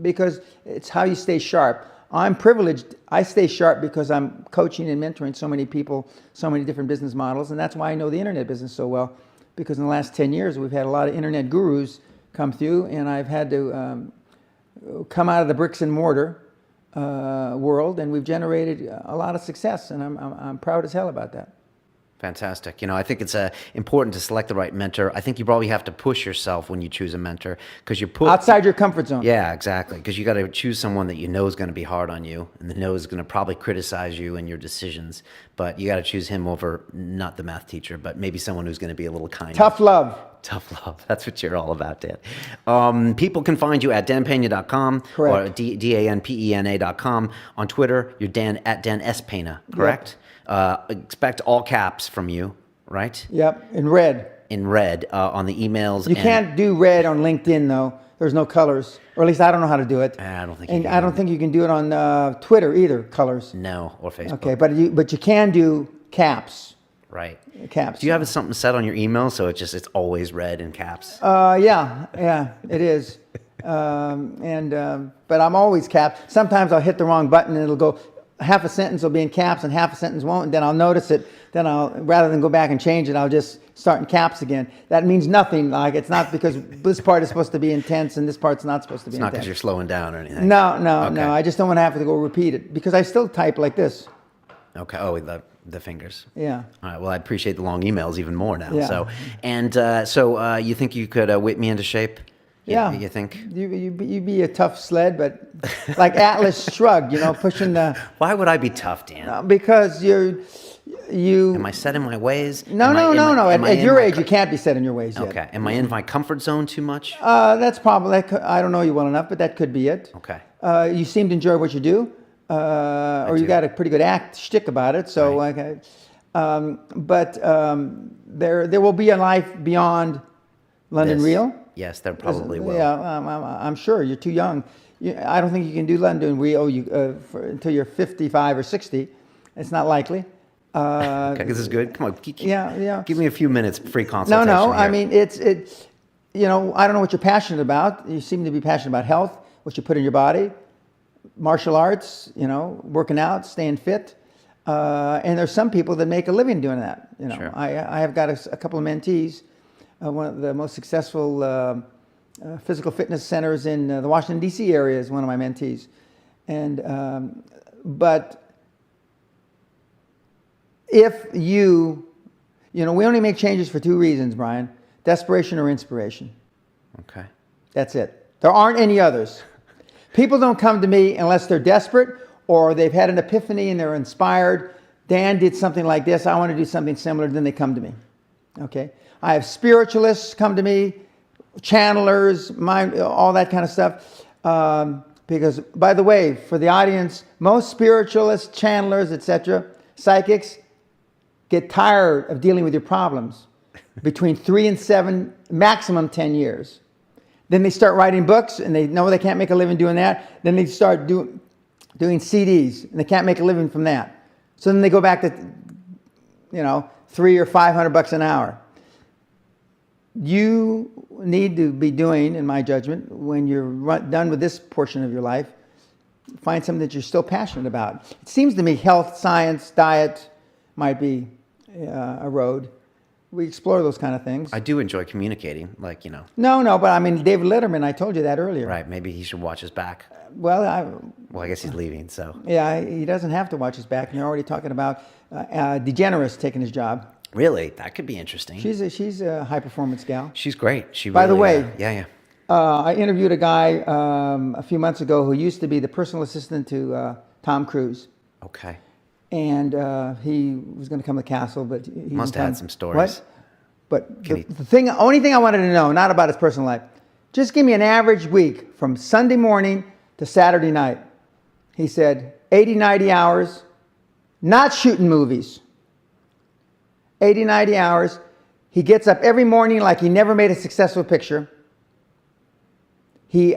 Because it's how you stay sharp. I'm privileged. I stay sharp because I'm coaching and mentoring so many people, so many different business models, and that's why I know the internet business so well. Because in the last 10 years, we've had a lot of internet gurus come through, and I've had to come out of the bricks and mortar world, and we've generated a lot of success, and I'm proud as hell about that. Fantastic. I think it's important to select the right mentor. I think you probably have to push yourself when you choose a mentor, because you put outside your comfort zone. Yeah, exactly. Because you got to choose someone that you know is going to be hard on you, and that knows is going to probably criticize you and your decisions. But you got to choose him over not the math teacher, but maybe someone who's going to be a little kinder. Tough love. Tough love. That's what you're all about, Dan. People can find you at danpena.com or danpena.com. On Twitter, you're Dan at Dan S. Pena, correct? Yep. Expect all caps from you, right? Yep, in red. In red on the emails. You can't do red on LinkedIn, though. There's no colors, or at least I don't know how to do it. I don't think. And I don't think you can do it on Twitter either. Colors. No, or Facebook. Okay, but you can do caps. Right. Caps. Do you have something set on your email so it's always red in caps? Yeah, it is. But I'm always capped. Sometimes I'll hit the wrong button and it'll go. Half a sentence will be in caps and half a sentence won't, and then I'll notice it. Then rather than go back and change it, I'll just start in caps again. That means nothing. Like, it's not because this part is supposed to be intense and this part's not supposed to be intense. It's not because you're slowing down or anything. No. I just don't want to have to go repeat it because I still type like this. Okay. Oh, with the fingers. Yeah. All right. Well, I appreciate the long emails even more now. Yeah. So, you think you could whip me into shape? Yeah. You think? You'd be a tough sled, but like Atlas Shrugged, pushing the... Why would I be tough, Dan? Because you... Am I set in my ways? No. At your age, you can't be set in your ways yet. Okay. Am I in my comfort zone too much? That's probably... I don't know you well enough, but that could be it. Okay. You seem to enjoy what you do, or you got a pretty good shtick about it. So, right. Okay. There will be a life beyond London Real. Yes, there probably will. Yeah, I'm sure. You're too young. I don't think you can do London Real until you're 55 or 60. It's not likely. Okay, this is good. Come on. Yeah. Give me a few minutes free consultation. No. Here. I mean, it's I don't know what you're passionate about. You seem to be passionate about health, what you put in your body, martial arts, working out, staying fit. And there's some people that make a living doing that. Sure. I have got a couple of mentees. One of the most successful physical fitness centers in the Washington, D.C. area is one of my mentees. And, but if we only make changes for two reasons, Brian: desperation or inspiration. Okay. That's it. There aren't any others. People don't come to me unless they're desperate or they've had an epiphany and they're inspired. Dan did something like this. I want to do something similar. Then they come to me. Okay. I have spiritualists come to me, channelers, all that kind of stuff. Because, by the way, for the audience, most spiritualists, channelers, etc., psychics, get tired of dealing with your problems between 3 and 7, maximum 10 years. Then they start writing books, and they know they can't make a living doing that. Then they start doing CDs, and they can't make a living from that. So then they go back to, $300 or $500 an hour. You need to be doing, in my judgment, when you're done with this portion of your life, find something that you're still passionate about. It seems to me health, science, diet might be a road. We explore those kind of things. I do enjoy communicating, No, but I mean, David Letterman, I told you that earlier. Right, maybe he should watch his back. Well, I guess he's leaving, so. Yeah, he doesn't have to watch his back. And they're already talking about DeGeneres taking his job. Really? That could be interesting. She's a high-performance gal. She's great. By the way, yeah. I interviewed a guy a few months ago who used to be the personal assistant to Tom Cruise. Okay. And he was going to come to the castle, but he must have had some stories. What? But the only thing I wanted to know, not about his personal life, just give me an average week from Sunday morning to Saturday night. He said 80, 90 hours, not shooting movies. 80, 90 hours. He gets up every morning like he never made a successful picture. He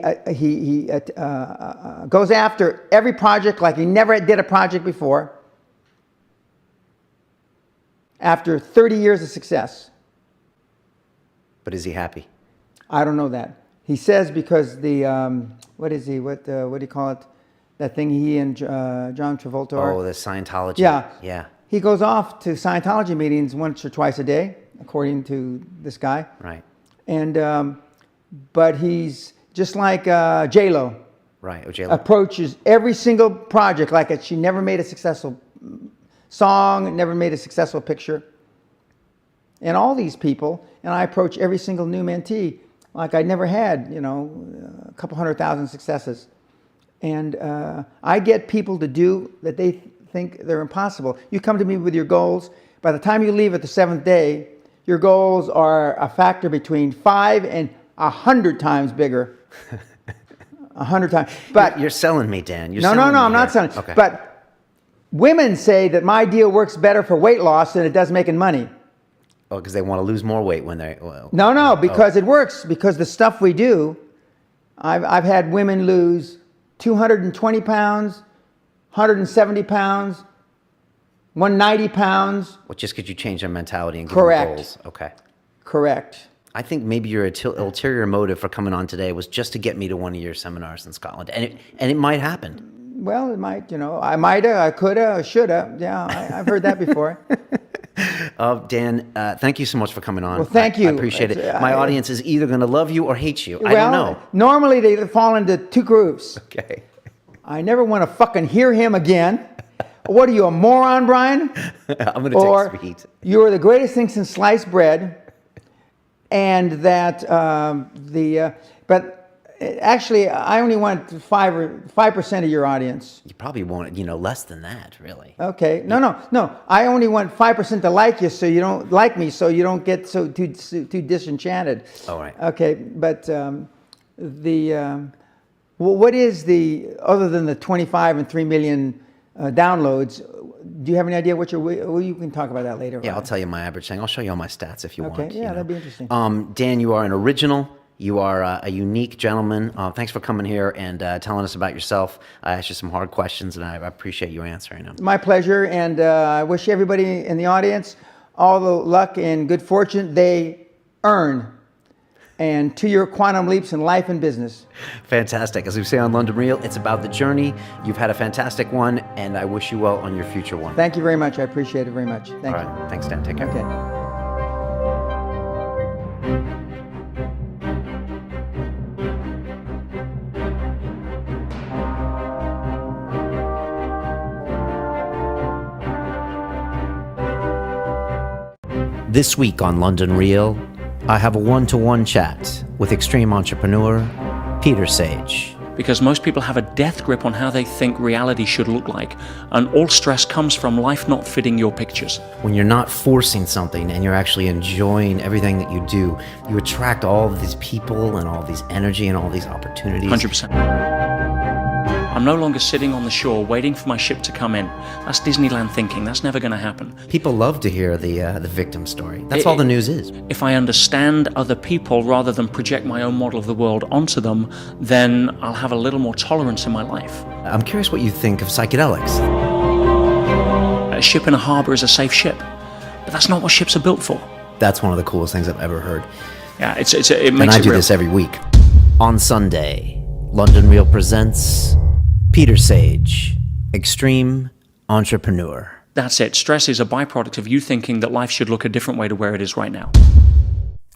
goes after every project like he never did a project before. After 30 years of success. But is he happy? I don't know that. He says because what do you call it? That thing he and John Travolta are. Oh, the Scientology. Yeah. He goes off to Scientology meetings once or twice a day, according to this guy. Right. And but he's just like J-Lo. Right, J-Lo. approaches every single project like it. She never made a successful song, never made a successful picture. And all these people, and I approach every single new mentee like I never had, a couple 100,000 successes. And I get people to do that they think they're impossible. You come to me with your goals. By the time you leave at the 7th day, your goals are a factor between 5 and 100 times bigger. 100 times. But you're selling me, Dan. No, I'm not selling. Okay. But women say that my deal works better for weight loss than it does making money. Oh, because they want to lose more weight when they... Well, No, because it works. Because the stuff we do, I've had women lose 220 pounds, 170 pounds, 190 pounds. Well, just because you change their mentality and give them goals. Okay. Correct. I think maybe your ulterior motive for coming on today was just to get me to one of your seminars in Scotland. And it might happen. Well, it might, I might have, I could have, should have. Yeah, I've heard that before. Dan, thank you so much for coming on. Well, thank you. I appreciate it. My audience is either going to love you or hate you. I don't know. Normally they fall into two groups. Okay. I never want to fucking hear him again. What are you, a moron, Brian? I'm going to take some heat. You're the greatest thing since sliced bread. And that but actually, I only want 5% of your audience. You probably want, less than that, really. Okay. No. I only want 5% to like you, so you don't like me, so you don't get too disenchanted. All right. Okay, but what is other than the 25 and 3 million downloads? Do you have any idea what you can talk about that later? Yeah, I'll tell you my average thing. I'll show you all my stats if you want. Okay, yeah, that'd be interesting. Dan, you are an original. You are a unique gentleman. Thanks for coming here and telling us about yourself. I asked you some hard questions, and I appreciate you answering them. My pleasure, and I wish everybody in the audience all the luck and good fortune they earn, and to your quantum leaps in life and business. Fantastic. As we say on London Real, it's about the journey. You've had a fantastic one, and I wish you well on your future one. Thank you very much. I appreciate it very much. Thank you. All right. Thanks, Dan. Take care. Okay. This week on London Real, I have a one-to-one chat with extreme entrepreneur Peter Sage. Because most people have a death grip on how they think reality should look like, and all stress comes from life not fitting your pictures. When you're not forcing something and you're actually enjoying everything that you do, you attract all of these people and all these energy and all these opportunities. 100%. I'm no longer sitting on the shore waiting for my ship to come in. That's Disneyland thinking. That's never going to happen. People love to hear the victim story. That's all the news is. If I understand other people rather than project my own model of the world onto them, then I'll have a little more tolerance in my life. I'm curious what you think of psychedelics. A ship in a harbor is a safe ship, but that's not what ships are built for. That's one of the coolest things I've ever heard. Yeah, it makes and I do this every week. On Sunday, London Real presents Peter Sage, extreme entrepreneur. That's it. Stress is a byproduct of you thinking that life should look a different way to where it is right now.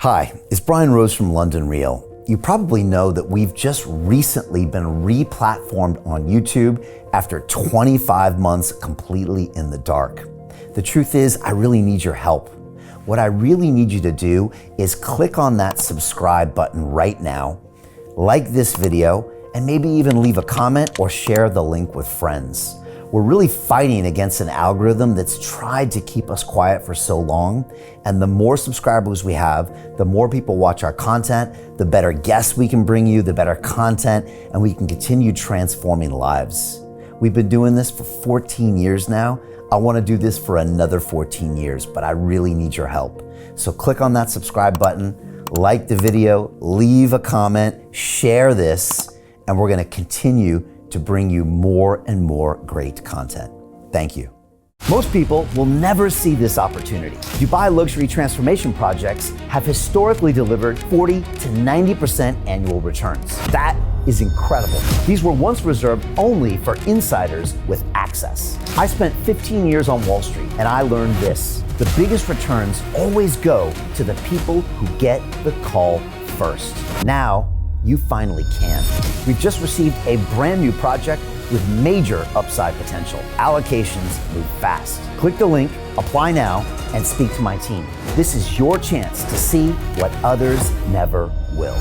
Hi, it's Brian Rose from London Real. You probably know that we've just recently been re-platformed on YouTube after 25 months completely in the dark. The truth is, I really need your help. What I really need you to do is click on that subscribe button right now, like this video, and maybe even leave a comment or share the link with friends. We're really fighting against an algorithm that's tried to keep us quiet for so long, and the more subscribers we have, the more people watch our content, the better guests we can bring you, the better content, and we can continue transforming lives. We've been doing this for 14 years now. I want to do this for another 14 years, but I really need your help. So click on that subscribe button, like the video, leave a comment, share this, and we're going to continue to bring you more and more great content. Thank you. Most people will never see this opportunity. Dubai luxury transformation projects have historically delivered 40 to 90% annual returns. That is incredible. These were once reserved only for insiders with access. I spent 15 years on Wall Street, and I learned this: the biggest returns always go to the people who get the call first. Now, you finally can. We've just received a brand new project with major upside potential. Allocations move fast. Click the link, apply now, and speak to my team. This is your chance to see what others never will.